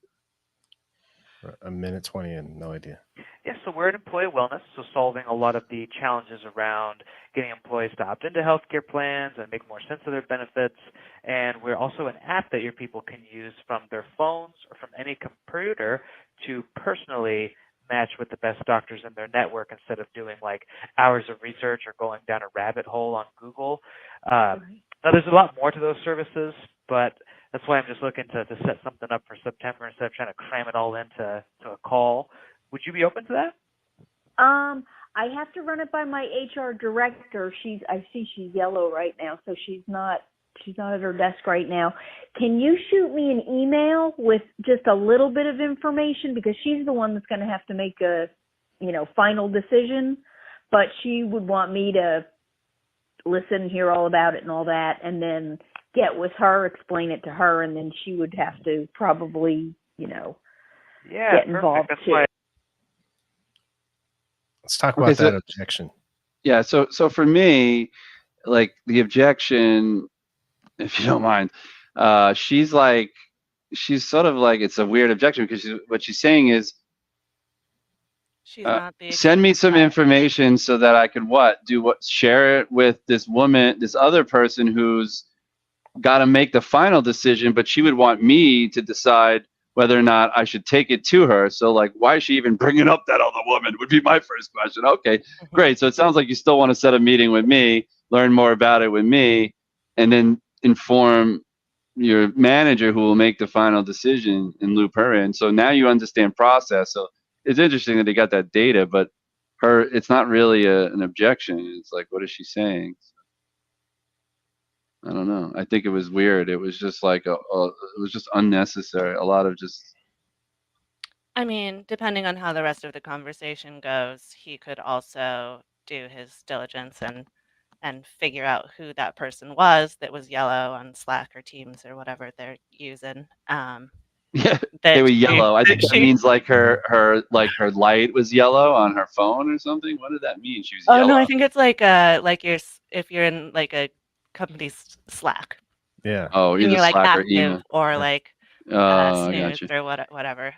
B: A minute 20 and no idea.
D: Yes, so we're in employee wellness, so solving a lot of the challenges around getting employees to opt into healthcare plans and make more sense of their benefits. And we're also an app that your people can use from their phones or from any computer to personally match with the best doctors in their network instead of doing like hours of research or going down a rabbit hole on Google. Now, there's a lot more to those services, but that's why I'm just looking to set something up for September instead of trying to cram it all into a call. Would you be open to that?
F: I have to run it by my HR director. I see she's yellow right now, so she's not at her desk right now. Can you shoot me an email with just a little bit of information, because she's the one that's going to have to make a, final decision, but she would want me to listen, hear all about it and all that, and then get with her, explain it to her, and then she would have to probably, get involved
D: That's
F: too.
D: why.
B: Let's talk about that objection.
A: Yeah. So for me, like the objection, if you don't mind, she's sort of like, it's a weird objection because what she's saying is,
C: She's not the
A: send me some information so that I could share it with this woman, this other person who's got to make the final decision, but she would want me to decide whether or not I should take it to her. So like, why is she even bringing up that other woman would be my first question. Okay, great. So it sounds like you still want to set a meeting with me, learn more about it with me, and then inform your manager who will make the final decision and loop her in. So now you understand process. So it's interesting that they got that data, but it's not really an objection. It's like, what is she saying? I don't know. I think it was weird. It was just like it was just unnecessary. A lot of just.
C: I mean, depending on how the rest of the conversation goes, he could also do his diligence and figure out who that person was that was yellow on Slack or Teams or whatever they're using.
A: Yeah, they
C: That
A: were
C: she
A: yellow. I
C: that
A: think that
C: she
A: means like her light was yellow on her phone or something. What did that mean? She was
C: Oh, no,
A: yellow.
C: I think it's like, if you're in, like, a company's Slack
B: Yeah.
A: Oh,
C: and
A: either
C: you're, like,
A: Slack or
C: active
A: email.
C: or,
B: Yeah.
C: like,
A: Oh, I got
C: snooze
A: you.
C: or whatever.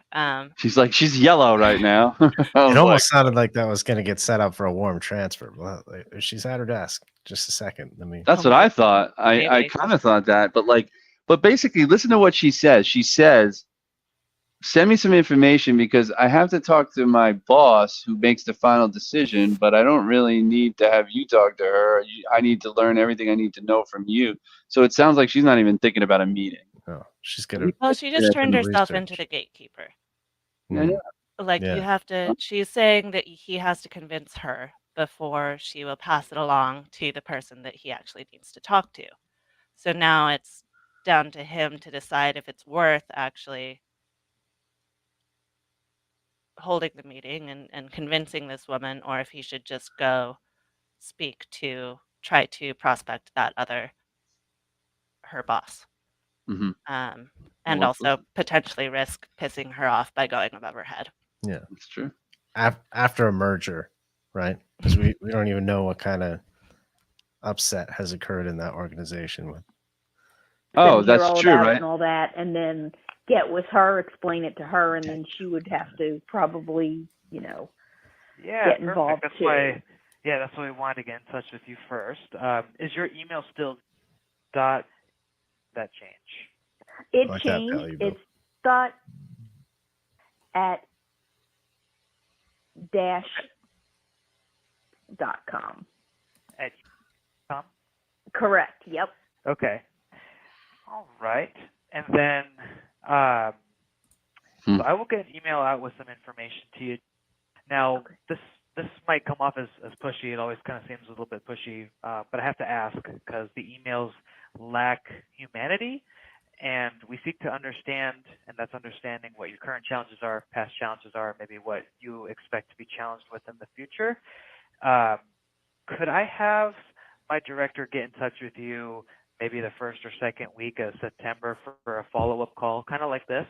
A: She's like, she's yellow right now. I
B: It
A: was
B: almost sounded like that was going to get set up for a warm transfer. Well, she's at her desk. Just a second. Let me.
A: That's
C: Oh,
A: what I thought. I
C: maybe.
A: kind of thought that, but basically, listen to what she says. She says, "Send me some information because I have to talk to my boss who makes the final decision, but I don't really need to have you talk to her. I need to learn everything I need to know from you." So it sounds like she's not even thinking about a meeting.
B: Oh, she's going to.
C: Well, she just turned herself into the gatekeeper.
A: Yeah, yeah.
C: Like, you
B: Yeah.
C: have to she's saying that he has to convince her before she will pass it along to the person that he actually needs to talk to. So now it's down to him to decide if it's worth actually holding the meeting and convincing this woman, or if he should just go try to prospect her boss.
A: Mm-hmm.
C: And
A: Well,
C: also potentially risk pissing her off by going above her head.
B: Yeah.
A: that's true.
B: After a merger, right? Because we don't even know what kind of upset has occurred in that organization with.
A: Oh,
F: Then hear
A: that's
F: all
A: true,
F: about it
A: right?
F: and all that, and then get with her, explain it to her, and then she would have to probably,
D: Yeah,
F: get involved
D: perfect.
F: too.
D: That's why we wanted to get in touch with you first. Is your email still dot that change?
F: It
B: Like that
F: changed.
B: value, Bill.
F: It's dot at dash .com.
D: At com?
F: Correct. Yep.
D: Okay. All right. And then so I will get an email out with some information to you. Now,
F: Okay.
D: this might come off as pushy. It always kind of seems a little bit pushy, but I have to ask because the emails lack humanity, and we seek to understand, and that's understanding what your current challenges are, past challenges are, maybe what you expect to be challenged with in the future. Could I have my director get in touch with you maybe the first or second week of September for a follow-up call, kind of like this?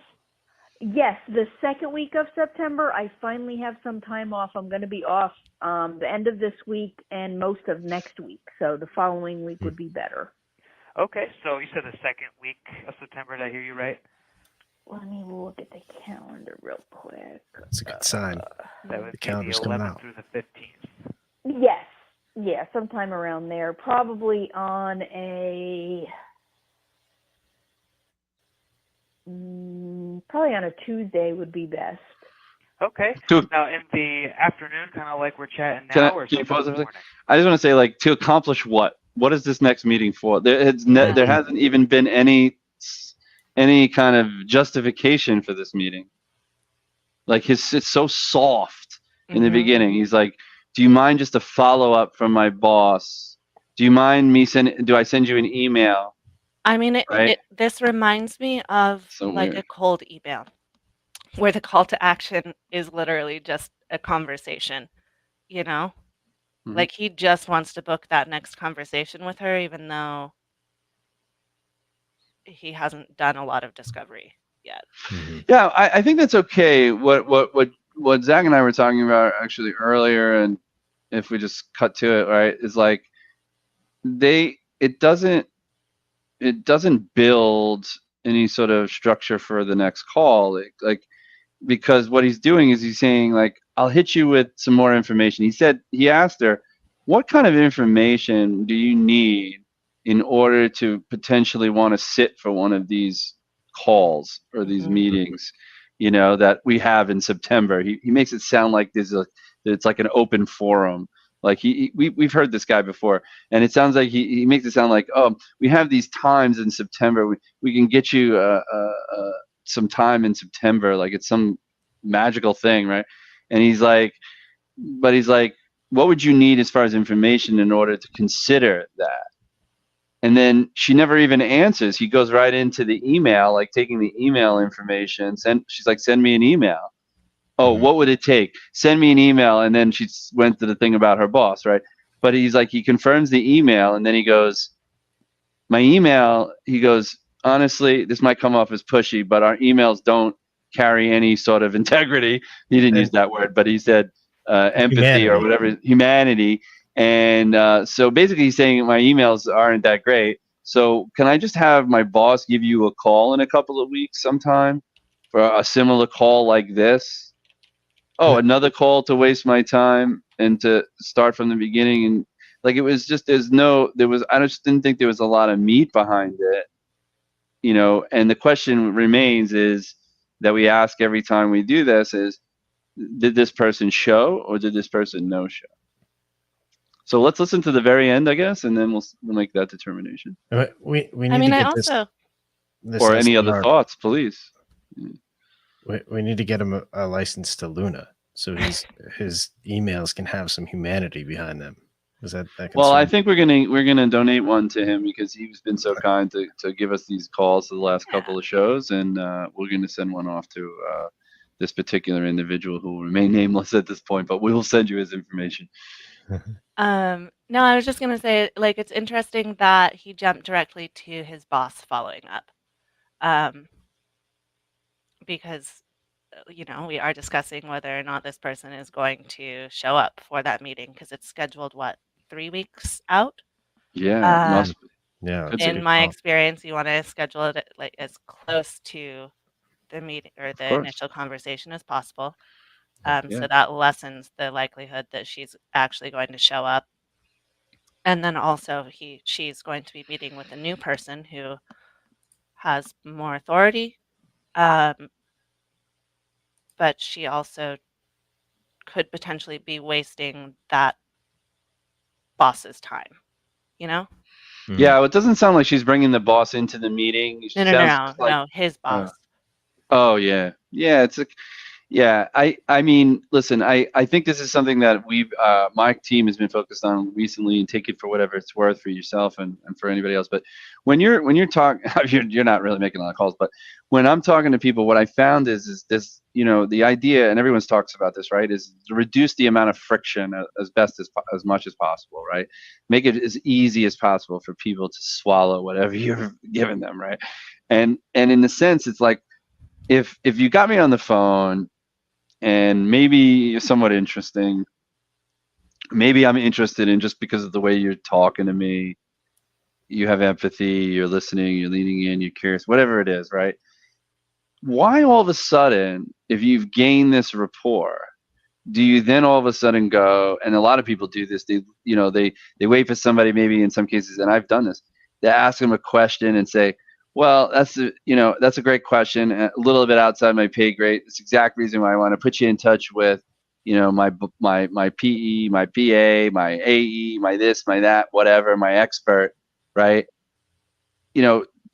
F: Yes, the second week of September, I finally have some time off. I'm going to be off the end of this week and most of next week. So the following week would be better.
D: Okay, so you said the second week of September. Did I hear you right?
F: Let me look at the calendar real quick.
B: It's a good sign.
D: That would
B: The
D: be
B: calendar's
D: the
B: coming
D: 11th
B: out.
D: through the 15th.
F: Yes. Yeah, sometime around there. Probably on a Tuesday would be best.
D: Okay.
A: To-
D: Now, in the afternoon, kind of like we're chatting
A: Can
D: now,
A: I-
D: or
A: can you
D: sometime
A: pause
D: in
A: it
D: the
A: for a
D: morning?
A: I just want to say, like, to accomplish what? What is this next meeting for? There hasn't even been any kind of justification for this meeting. Like it's so soft in the
C: Mhm.
A: beginning. He's like, "Do you mind just a follow up from my boss? Do you mind me do I send you an email?"
C: I mean,
A: Right?
C: this reminds me of
A: So
C: like
A: weird.
C: a cold email where the call to action is literally just a conversation, you know?
A: Mhm.
C: Like he just wants to book that next conversation with her, even though he hasn't done a lot of discovery yet.
A: Yeah, I think that's okay. What Zach and I were talking about actually earlier, and if we just cut to it, right, is like it doesn't build any sort of structure for the next call. Like because what he's doing is he's saying like, I'll hit you with some more information. He asked her, what kind of information do you need in order to potentially want to sit for one of these calls or these
C: Mhm.
A: meetings, that we have in September? He makes it sound like it's like an open forum. Like we've heard this guy before, and it sounds like he makes it sound like, oh, we have these times in September. We can get you some time in September, like it's some magical thing, right? And he's like, what would you need as far as information in order to consider that? And then she never even answers. He goes right into the email, like taking the email information. She's like, send me an email. Oh, what would it take? Send me an email. And then she went to the thing about her boss, right? But he's like, he confirms the email, and then he goes, my email, he goes, honestly, this might come off as pushy, but our emails don't carry any sort of integrity. He didn't use that word, but he said empathy or whatever, humanity. And so basically he's saying my emails aren't that great. So can I just have my boss give you a call in a couple of weeks sometime for a similar call like this? Oh, another call to waste my time and to start from the beginning. And like, it was just, I just didn't think there was a lot of meat behind it, and the question remains is that we ask every time we do this is, did this person show or did this person no show? So let's listen to the very end, I guess, and then we'll make that determination.
B: We need to get this
A: or any other thoughts, please.
B: We need to get him a license to Luna, so his emails can have some humanity behind them. Is that
A: well, I think we're gonna donate one to him because he's been so kind to give us these calls to the last couple of shows, and we're gonna send one off to this particular individual who will remain nameless at this point, but we will send you his information.
C: No, I was just gonna say, like, it's interesting that he jumped directly to his boss following up, because we are discussing whether or not this person is going to show up for that meeting because it's scheduled 3 weeks out.
A: Yeah, must be.
B: Yeah.
C: In my experience, you want to schedule it like as close to the meeting or the initial conversation as possible. So that lessens the likelihood that she's actually going to show up. And then also she's going to be meeting with a new person who has more authority. But she also could potentially be wasting that boss's time,
A: Yeah, it doesn't sound like she's bringing the boss into the meeting.
C: No, his boss.
A: Oh, yeah. Yeah, I mean, listen, I think this is something that my team has been focused on recently, and take it for whatever it's worth for yourself and for anybody else. But when you're talking, you're not really making a lot of calls, but when I'm talking to people, what I found is this, the idea, and everyone talks about this, right, is to reduce the amount of friction as much as possible, right? Make it as easy as possible for people to swallow whatever you're giving them, right? And in the sense, it's like, if you got me on the phone and maybe you're somewhat interesting, maybe I'm interested in just because of the way you're talking to me, you have empathy, you're listening, you're leaning in, you're curious, whatever it is, right? Why all of a sudden, if you've gained this rapport, do you then all of a sudden go, and a lot of people do this, they wait for somebody, maybe in some cases, and I've done this, they ask them a question and say, well, that's a great question, a little bit outside my pay grade. It's the exact reason why I want to put you in touch with, my PE, my PA, my AE, my this, my that, whatever, my expert, right?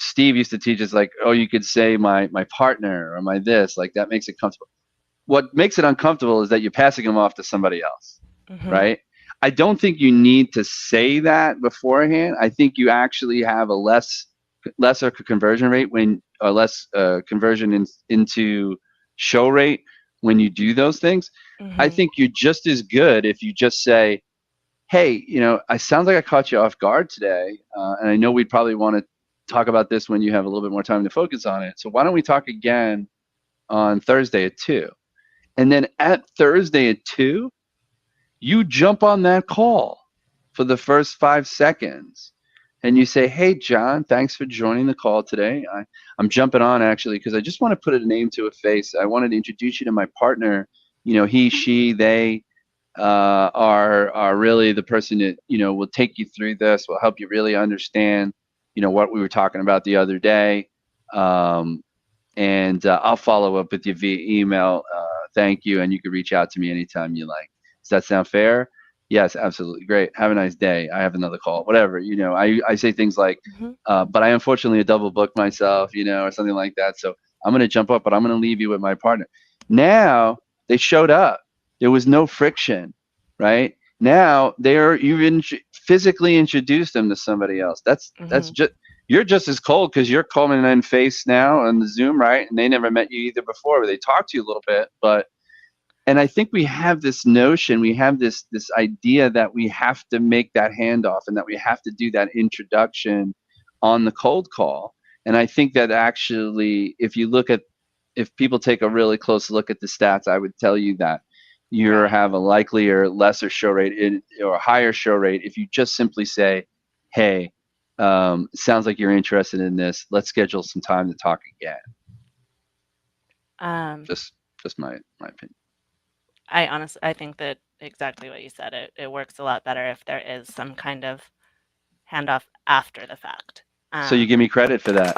A: Steve used to teach us, like, oh, you could say my partner or my this, like, that makes it comfortable. What makes it uncomfortable is that you're passing them off to somebody else, right? I don't think you need to say that beforehand. I think you actually have a lesser conversion rate less conversion into show rate when you do those things. I think you're just as good if you just say, hey, I sounds like I caught you off guard today, and I know we'd probably want to talk about this when you have a little bit more time to focus on it. So why don't we talk again on Thursday at 2? And then at Thursday at 2, you jump on that call for the first 5 seconds. And you say, hey, John, thanks for joining the call today. I'm jumping on, actually, because I just want to put a name to a face. I wanted to introduce you to my partner. He, she, they are really the person that, will take you through this, will help you really understand, what we were talking about the other day. And I'll follow up with you via email. Thank you. And you can reach out to me anytime you like. Does that sound fair? Yes, absolutely. Great. Have a nice day. I have another call. Whatever. I say things like, but I unfortunately double booked myself, or something like that. So I'm going to jump up, but I'm going to leave you with my partner. Now they showed up. There was no friction, right? Now you've physically introduced them to somebody else. That's
C: Mhm.
A: just you're just as cold because you're coming in face now on the Zoom, right? And they never met you either before. But they talked to you a little bit, but and I think we have this notion, we have this idea that we have to make that handoff and that we have to do that introduction on the cold call. And I think that actually, if people take a really close look at the stats, I would tell you that you
C: Right.
A: have a likelier, lesser show rate or a higher show rate if you just simply say, "Hey, sounds like you're interested in this. Let's schedule some time to talk again."
C: Um,
A: Just my opinion.
C: I think that exactly what you said. It works a lot better if there is some kind of handoff after the fact.
A: So you give me credit for that.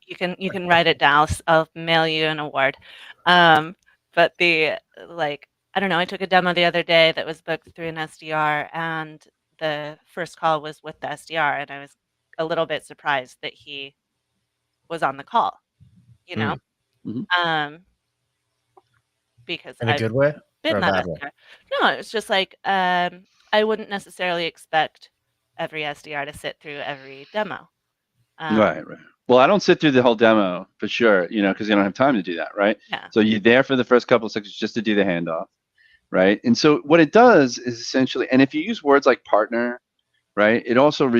C: You can write it down. I'll mail you an award. But I don't know. I took a demo the other day that was booked through an SDR, and the first call was with the SDR, and I was a little bit surprised that he was on the call. You know,
A: Mhm.
C: because
B: In a
C: I've
B: good way or
C: been
B: a
C: that
B: bad way?
C: SDR. No, it's just like I wouldn't necessarily expect every SDR to sit through every demo.
A: Right. Well, I don't sit through the whole demo for sure, because you don't have time to do that, right?
C: Yeah.
A: So you're there for the first couple of seconds just to do the handoff, right? And so what it does is essentially, and if you use words like partner, right, it also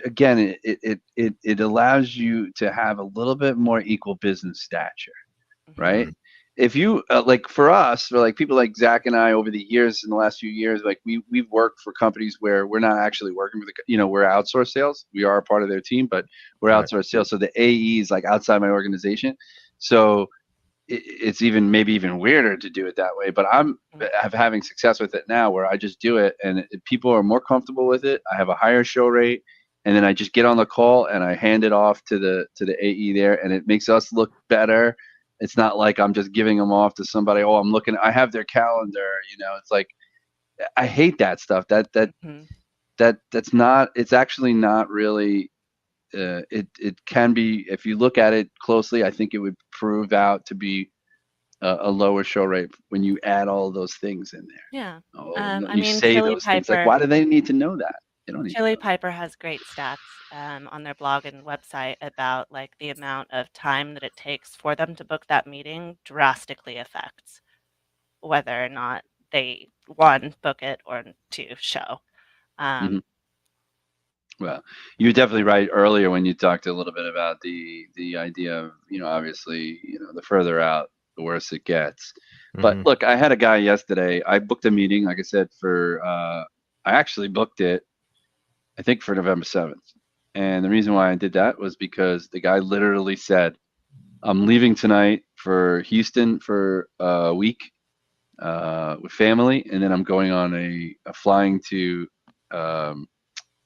A: again it allows you to have a little bit more equal business stature,
C: Mhm.
A: right? If you like for us, for like people like Zach and I over the years, in the last few years, like we've worked for companies where we're not actually working with we're outsourced sales. We are a part of their team, but we're
B: Right.
A: outsourced sales. So the AE is like outside my organization. So it's maybe even weirder to do it that way. But I'm having success with it now, where I just do it, and people are more comfortable with it. I have a higher show rate, and then I just get on the call and I hand it off to the AE there, and it makes us look better. It's not like I'm just giving them off to somebody. Oh, I have their calendar. It's like I hate that stuff.
C: Mhm.
A: That's not. It's actually not really. It can be, if you look at it closely. I think it would prove out to be a lower show rate when you add all of those things in there.
C: Yeah.
A: Oh, no,
C: I
A: you
C: mean,
A: say those things like, why do they need to know that? They don't need to
C: Chili
A: know
C: Piper has great stats on their blog and website about like the amount of time that it takes for them to book that meeting drastically affects whether or not they one book it or two show.
A: that.
C: Um,
A: Well, you're definitely right earlier when you talked a little bit about the idea of, obviously, the further out, the worse it gets. But
B: Mhm.
A: look, I had a guy yesterday. I booked a meeting, like I said, I actually booked it, I think, for November 7th. And the reason why I did that was because the guy literally said, I'm leaving tonight for Houston for a week with family, and then I'm going on a flying to um,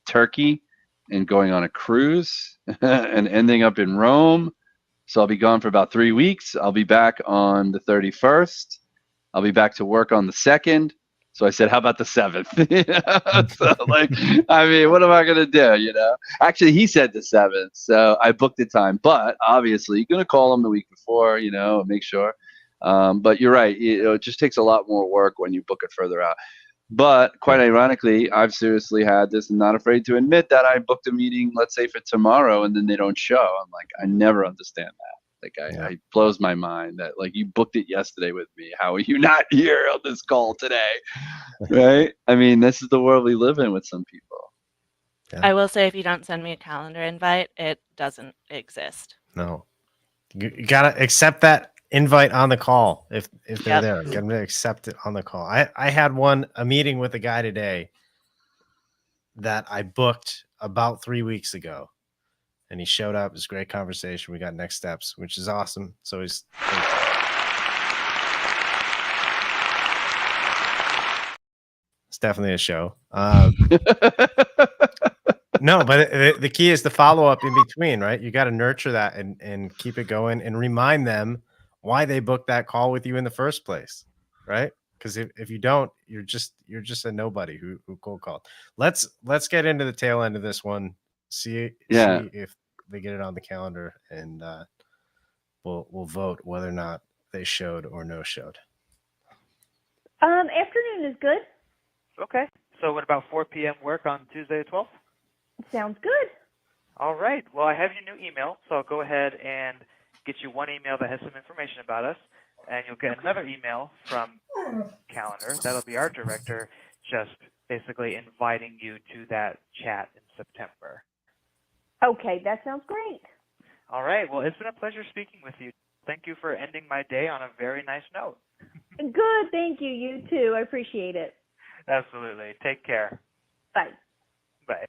A: Turkey and going on a cruise and ending up in Rome. So I'll be gone for about 3 weeks. I'll be back on the 31st. I'll be back to work on the 2nd. So I said, how about the 7th? So, like, I mean, what am I going to do? Actually, he said the 7th. So I booked the time. But obviously, you're going to call him the week before, make sure. But you're right. It just takes a lot more work when you book it further out. But quite ironically, I've seriously had this, and not afraid to admit that I booked a meeting, let's say for tomorrow, and then they don't show. I'm like, I never understand that. Like,
B: Yeah.
A: I blows my mind that, like, you booked it yesterday with me. How are you not here on this call today? Right? I mean, this is the world we live in with some people.
C: I will say if you don't send me a calendar invite, it doesn't exist.
B: No. You gotta accept that invite on the call if they're
C: Yep.
B: there. Get them to accept it on the call. I had a meeting with a guy today that I booked about 3 weeks ago, and he showed up. It was a great conversation. We got next steps, which is awesome. So it's definitely a show. No, but the key is the follow up in between, right? You got to nurture that and keep it going and remind them why they booked that call with you in the first place, right? Because if you don't, you're just a nobody who cold called. Let's get into the tail end of this one. See
A: Yeah.
B: if they get it on the calendar, and we'll vote whether or not they showed or no showed?
F: Afternoon is good.
D: Okay. So would about 4 p.m. work on Tuesday the 12th?
F: Sounds good.
D: All right. Well, I have your new email, so I'll go ahead and get you one email that has some information about us, and you'll get another email from Calendar. That'll be our director, just basically inviting you to that chat in September.
F: Okay, that sounds great.
D: All right. Well, it's been a pleasure speaking with you. Thank you for ending my day on a very nice note.
F: Good, thank you. You too. I appreciate it.
D: Absolutely. Take care.
F: Bye.
D: Bye.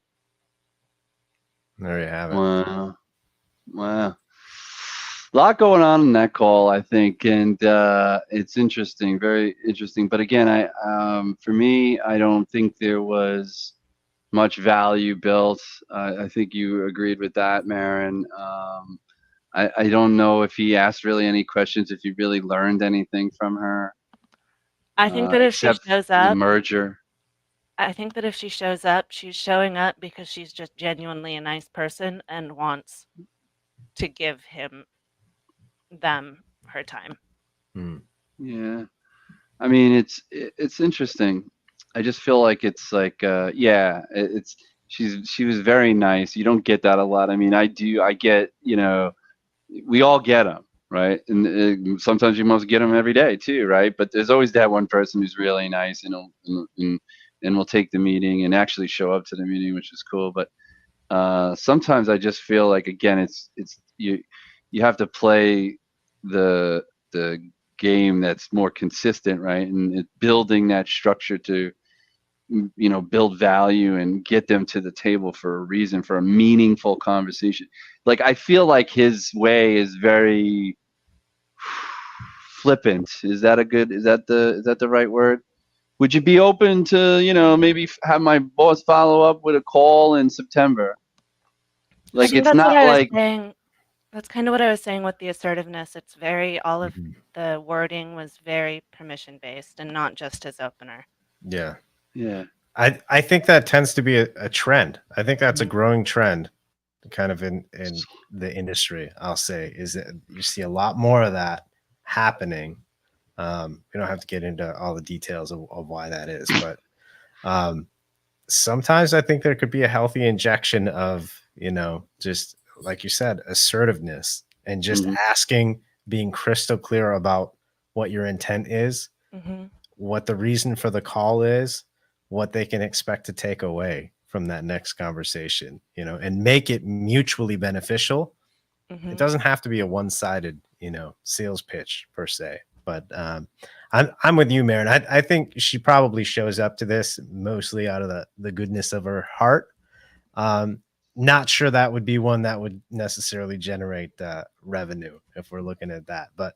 B: There you have it.
A: Wow. A lot going on in that call, I think, and it's interesting, very interesting. But again, for me, I don't think there was much value built. I think you agreed with that, Maren. I don't know if he asked really any questions, if he really learned anything from her,
C: I think that if she
A: except
C: shows
A: the
C: up,
A: merger.
C: I think that if she shows up, she's showing up because she's just genuinely a nice person and wants to give them her time.
A: Yeah, I mean, it's interesting. I just feel like it's like, she was very nice. You don't get that a lot. I mean, I do. I get, we all get them, right? And sometimes you must get them every day too, right? But there's always that one person who's really nice and will take the meeting and actually show up to the meeting, which is cool. But sometimes I just feel like, again, it's you have to play the game that's more consistent, right? And building that structure to build value and get them to the table for a reason, for a meaningful conversation. Like, I feel like his way is very flippant. Is that the right word? Would you be open to, maybe have my boss follow up with a call in September?
C: I
A: Like,
C: think
A: it's
C: that's what
A: not
C: I was
A: like,
C: saying. That's kind of what I was saying with the assertiveness. It's very, all of
B: Mhm.
C: the wording was very permission based and not just his opener.
B: Yeah.
A: yeah.
B: I think that tends to be a trend. I think that's a
C: Mhm.
B: growing trend kind of in the industry, I'll say, is that you see a lot more of that happening. We don't have to get into all the details of why that is, but sometimes I think there could be a healthy injection of, just like you said, assertiveness and just
A: Mhm.
B: asking, being crystal clear about what your intent is,
C: Mhm.
B: what the reason for the call is, what they can expect to take away from that next conversation, and make it mutually beneficial. It
C: Mhm.
B: doesn't have to be a one-sided, sales pitch per se. But I'm with you, Maren. I think she probably shows up to this mostly out of the goodness of her heart. Not sure that would be one that would necessarily generate revenue if we're looking at that. But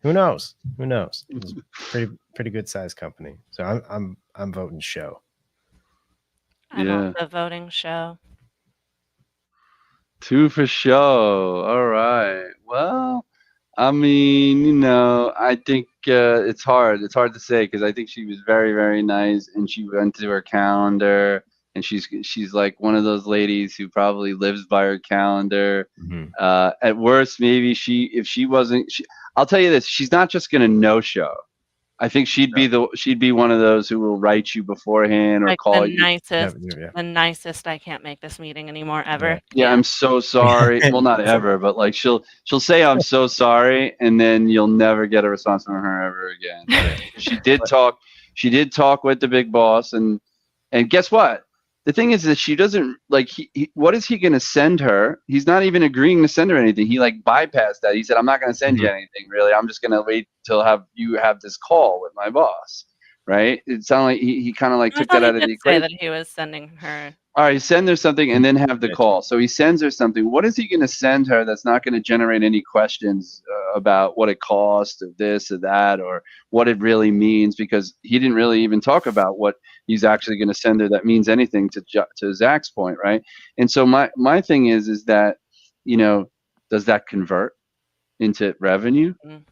B: who knows? Who knows? It's a pretty good sized company. So I'm voting show.
C: I'm
A: Yeah.
C: also voting show.
A: 2 for show. All right. Well, I mean, I think it's hard. It's hard to say because I think she was very, very nice, and she went to her calendar, and she's like one of those ladies who probably lives by her calendar. At worst, maybe if she wasn't, I'll tell you this: she's not just gonna no show. I think she'd be one of those who will write you beforehand or
C: Like
A: call you.
C: the nicest, I can't make this meeting anymore ever.
A: Yeah, I'm so sorry. Well, not ever, but like she'll say I'm so sorry, and then you'll never get a response from her ever again. She did talk with the big boss, and guess what? The thing is that she doesn't like. What is he going to send her? He's not even agreeing to send her anything. He like bypassed that. He said, "I'm not going to send you anything. Really, I'm just going to wait till you have this call with my boss." Right? It sounded like he kind of like
C: I
A: took
C: thought
A: that
C: he
A: out of
C: did
A: the
C: say
A: equation.
C: that he was sending her.
A: All right, send her something and then have the call. So he sends her something. What is he going to send her that's not going to generate any questions about what it cost, or this or that, or what it really means? Because he didn't really even talk about what he's actually going to send her that means anything to Zach's point, right? And so my thing is that, does that convert into revenue?
C: Mm.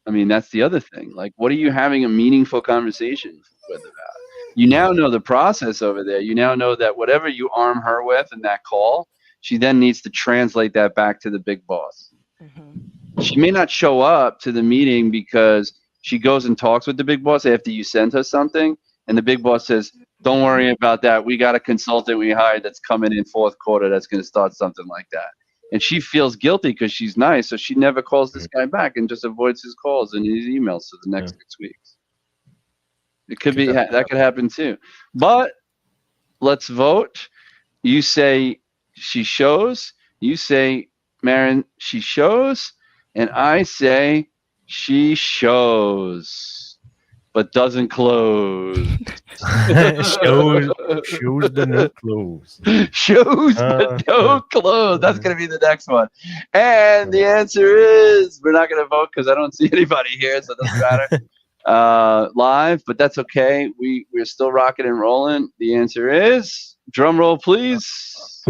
A: I mean, that's the other thing. Like, what are you having a meaningful conversation with about? You now know the process over there. You now know that whatever you arm her with in that call, she then needs to translate that back to the big boss.
C: Mhm.
A: she may not show up to the meeting because she goes and talks with the big boss after you send her something, and the big boss says, "Don't worry about that. We got a consultant we hired that's coming in fourth quarter that's going to start something like that." And she feels guilty because she's nice, so she never calls this guy back and just avoids his calls and his emails for the next 6 weeks. It could be that could happen too. But let's vote. You say she shows. You say, Maren, she shows. And I say she shows, but doesn't close.
B: shows the no close.
A: Shows but don't close. That's going to be the next one. And the answer is we're not going to vote because I don't see anybody here, so it doesn't matter live, but that's okay. We're still rocking and rolling. The answer is, drum roll, please.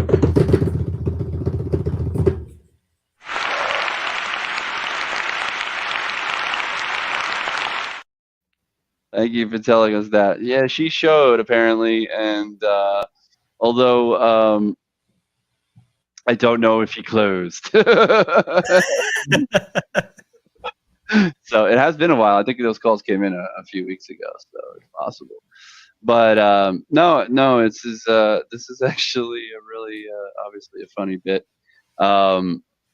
A: Thank you for telling us that. Yeah, she showed apparently, and although I don't know if she closed. So it has been a while. I think those calls came in a few weeks ago, so it's possible. But no, this is actually a really obviously a funny bit.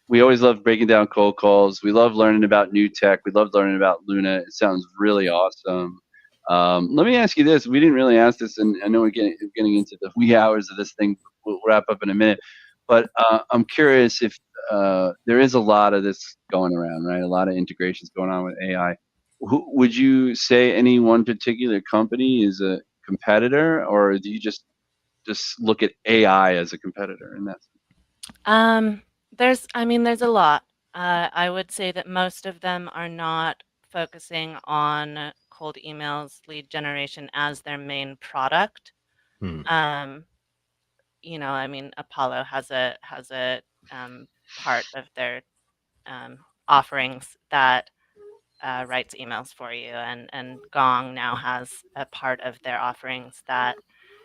A: We always love breaking down cold calls. We love learning about new tech. We love learning about Luna. It sounds really awesome. Let me ask you this. We didn't really ask this, and I know we're getting into the wee hours of this thing. We'll wrap up in a minute. But I'm curious if there is a lot of this going around, right? A lot of integrations going on with AI. Would you say any one particular company is a competitor, or do you just look at AI as a competitor in that sense?
C: There's a lot. I would say that most of them are not focusing on cold emails, lead generation as their main product. Apollo has a part of their offerings that writes emails for you, and Gong now has a part of their offerings that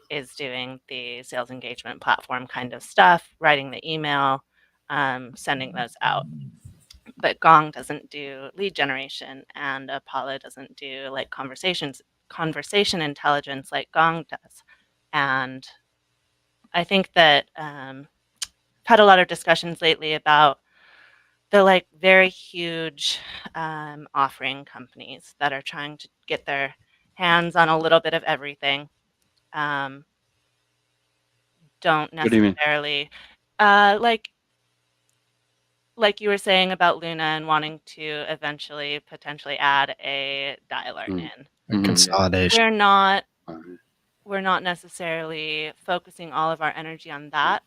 C: is doing the sales engagement platform kind of stuff, writing the email, sending those out. But Gong doesn't do lead generation, and Apollo doesn't do like conversation intelligence like Gong does. And I think that I've had a lot of discussions lately about the like very huge offering companies that are trying to get their hands on a little bit of everything. Don't
A: What do you mean?
C: necessarily like you were saying about Luna and wanting to eventually potentially add a dialer in.
B: Consolidation.
C: We're not necessarily focusing all of our energy on that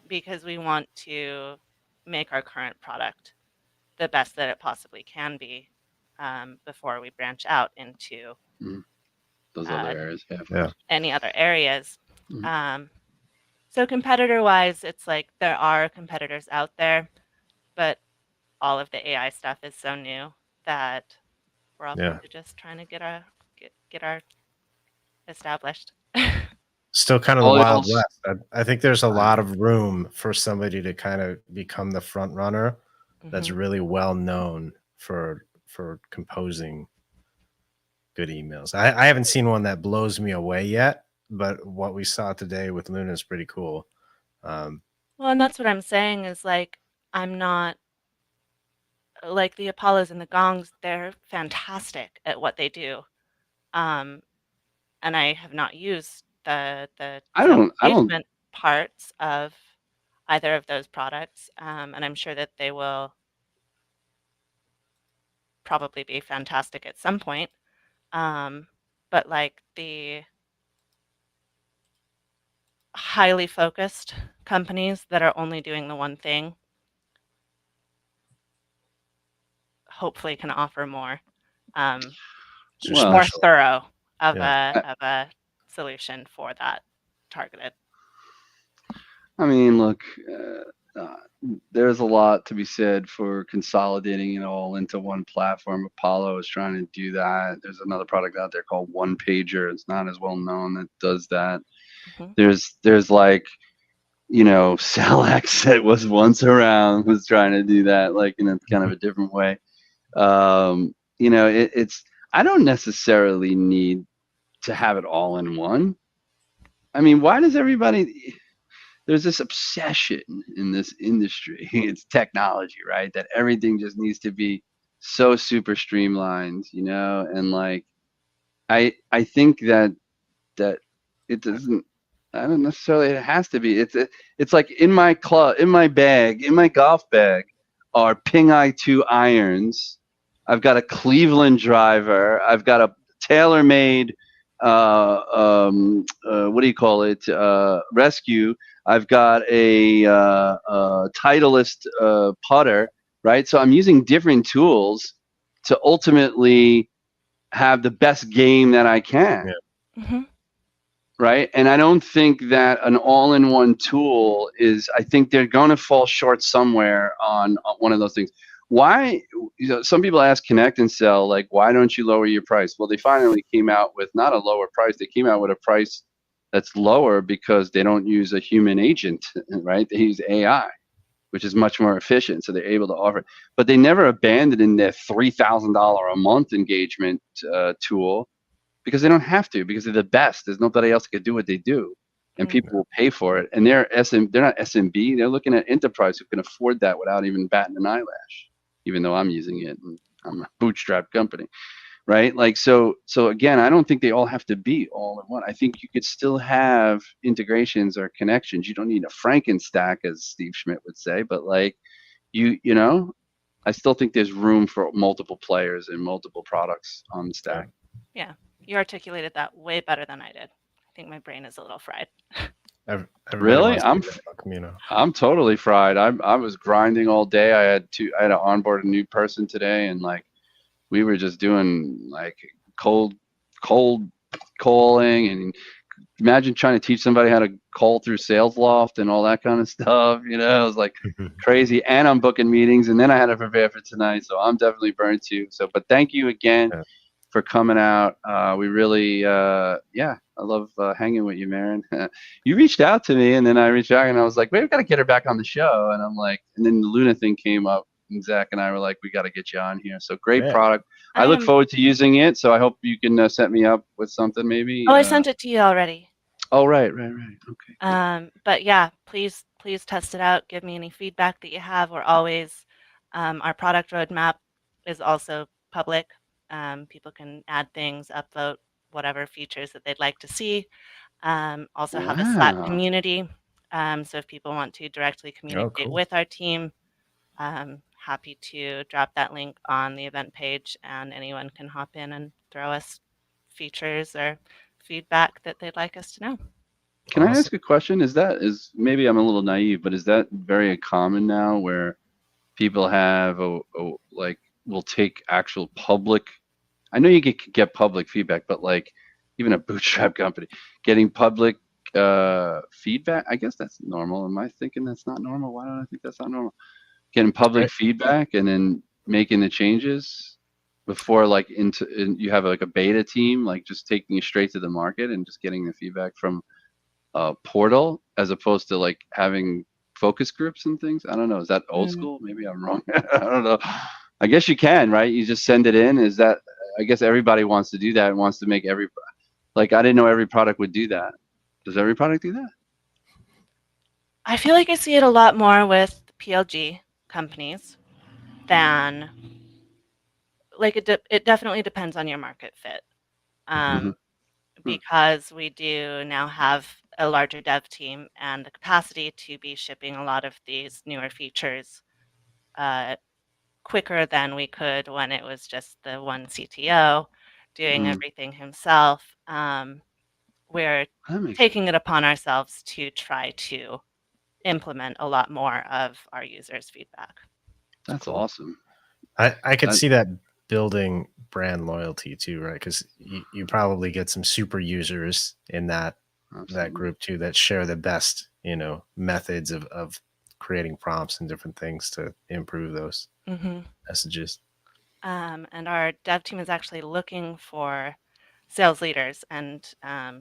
C: because we want to make our current product the best that it possibly can be before we branch out into
A: those other areas.
C: any other areas. So competitor-wise, it's like there are competitors out there, but all of the AI stuff is so new that we're all kind of just trying to get our established.
B: Still kind of the Wild West. I think there's a lot of room for somebody to kind of become the front runner that's really well known for composing good emails. I haven't seen one that blows me away yet, but what we saw today with Luna is pretty cool.
C: Well, and that's what I'm saying is like, I'm not like the Apollos and the Gongs, they're fantastic at what they do. And I have not used the engagement parts of either of those products. And I'm sure that they will probably be fantastic at some point. But like the highly focused companies that are only doing the one thing hopefully can offer more more thorough of a solution for that targeted.
A: I mean, look, there's a lot to be said for consolidating it all into one platform. Apollo is trying to do that. There's another product out there called One Pager. It's not as well known that does that. There's like Celex that was once around was trying to do that, like in a kind of a different way. It's I don't necessarily need to have it all in one. I mean, why does everybody? There's this obsession in this industry. It's technology, right? That everything just needs to be so super streamlined, and like I think that it doesn't. I don't necessarily. It has to be. It's like in my club, in my bag, in my golf bag, are Ping I2 irons. I've got a Cleveland driver. I've got a tailor-made. What do you call it? Rescue. I've got a Titleist putter. Right. So I'm using different tools to ultimately have the best game that I can.
B: Yeah.
C: Hmm.
A: Right. And I don't think that an all-in-one tool is, I think they're going to fall short somewhere on one of those things. Why, some people ask Connect and Sell, like, why don't you lower your price? Well, they finally came out with not a lower price. They came out with a price that's lower because they don't use a human agent, right? They use AI, which is much more efficient. So they're able to offer it. But they never abandoned their $3,000 a month engagement tool, because they don't have to, because they're the best. There's nobody else that could do what they do, and people will pay for it. And they're not SMB. They're looking at enterprise who can afford that without even batting an eyelash, even though I'm using it and I'm a bootstrap company, right? Like, so again, I don't think they all have to be all in one. I think you could still have integrations or connections. You don't need a Frankenstack, as Steve Schmidt would say, but like I still think there's room for multiple players and multiple products on the stack.
C: Yeah, you articulated that way better than I did. I think my brain is a little fried.
B: Everybody
A: Really?
B: wants to be that welcome,
A: I'm totally fried. I was grinding all day. I had to onboard a new person today, and like we were just doing like cold calling, and imagine trying to teach somebody how to call through Sales Loft and all that kind of stuff. It was like crazy. And I'm booking meetings, and then I had to prepare for tonight, so I'm definitely burnt too. So, but thank you again
B: Yeah.
A: for coming out. We really, I love hanging with you, Maren. You reached out to me, and then I reached out, and I was like, we've got to get her back on the show. And I'm like, and then the Luna thing came up, and Zach and I were like, we got to get you on here. So great
B: Yeah.
A: product. I look forward to using it. So I hope you can set me up with something maybe.
C: Oh, I sent it to you already.
A: Oh, right. Okay.
C: But yeah, please test it out. Give me any feedback that you have. We're always, our product roadmap is also public. People can add things, upvote whatever features that they'd like to see. Also have a Slack
A: Wow.
C: community. So if people want to directly communicate
B: cool.
C: with our team, happy to drop that link on the event page, and anyone can hop in and throw us features or feedback that they'd like us to know.
A: Can I
B: Awesome.
A: ask a question? Is maybe I'm a little naive, but is that very common now where people have like will take actual public? I know you get public feedback, but like even a bootstrap company getting public feedback, I guess that's normal. Am I thinking that's not normal? Why don't I think that's not normal? Getting public
B: Right.
A: feedback and then making the changes before like you have like a beta team, like just taking it straight to the market and just getting the feedback from a portal as opposed to like having focus groups and things. I don't know. Is that old school? Maybe I'm wrong. I don't know. I guess you can, right? You just send it in. Is that? I guess everybody wants to do that and wants to make like I didn't know every product would do that. Does every product do that?
C: I feel like I see it a lot more with PLG companies than like it definitely depends on your market fit. Because we do now have a larger dev team and the capacity to be shipping a lot of these newer features quicker than we could when it was just the one CTO doing everything himself. We're
A: That makes
C: taking it upon ourselves to try to implement a lot more of our users' feedback.
A: That's
B: cool.
A: awesome.
B: I could see that building brand loyalty too, right? Because you probably get some super users in that group too that share the best, methods of creating prompts and different things to improve those messages.
C: And our dev team is actually looking for sales leaders and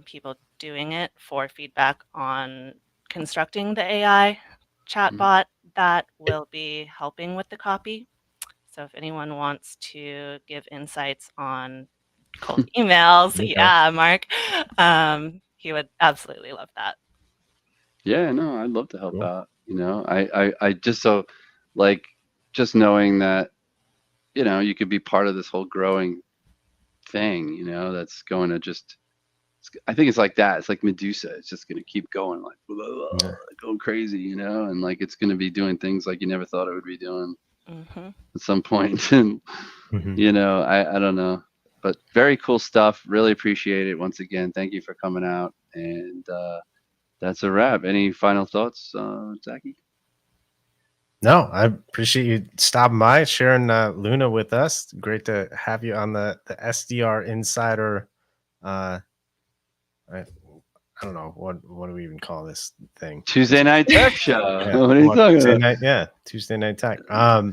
C: people doing it for feedback on constructing the AI chatbot that will be helping with the copy. So if anyone wants to give insights on cold emails,
B: Okay.
C: yeah, Mark, he would absolutely love that.
A: Yeah, no, I'd love to help
B: Cool.
A: out. I just so like just knowing that, you could be part of this whole growing thing, that's going to just, I think it's like that. It's like Medusa. It's just going to keep going, like blah, blah, blah,
B: Yeah.
A: going crazy, and like it's going to be doing things like you never thought it would be doing
C: Hmm.
A: at some point. And
B: Mhm.
A: I don't know, but very cool stuff. Really appreciate it. Once again, thank you for coming out. And that's a wrap. Any final thoughts, Zachy?
B: No, I appreciate you stopping by, sharing Luna with us. Great to have you on the SDR Insider. I don't know what do we even call this thing?
A: Tuesday Night Tech Show.
B: Yeah,
A: What are you talking
B: Tuesday
A: about?
B: night, yeah, Tuesday Night Tech.
A: Our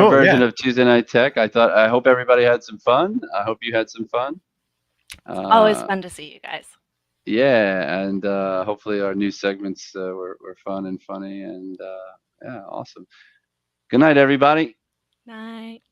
B: Cool,
A: version
B: yeah.
A: of Tuesday Night Tech. I hope everybody had some fun. I hope you had some fun.
C: Always fun to see you guys.
A: Yeah, and hopefully our new segments were fun and funny, and yeah, awesome. Good night, everybody.
C: Night.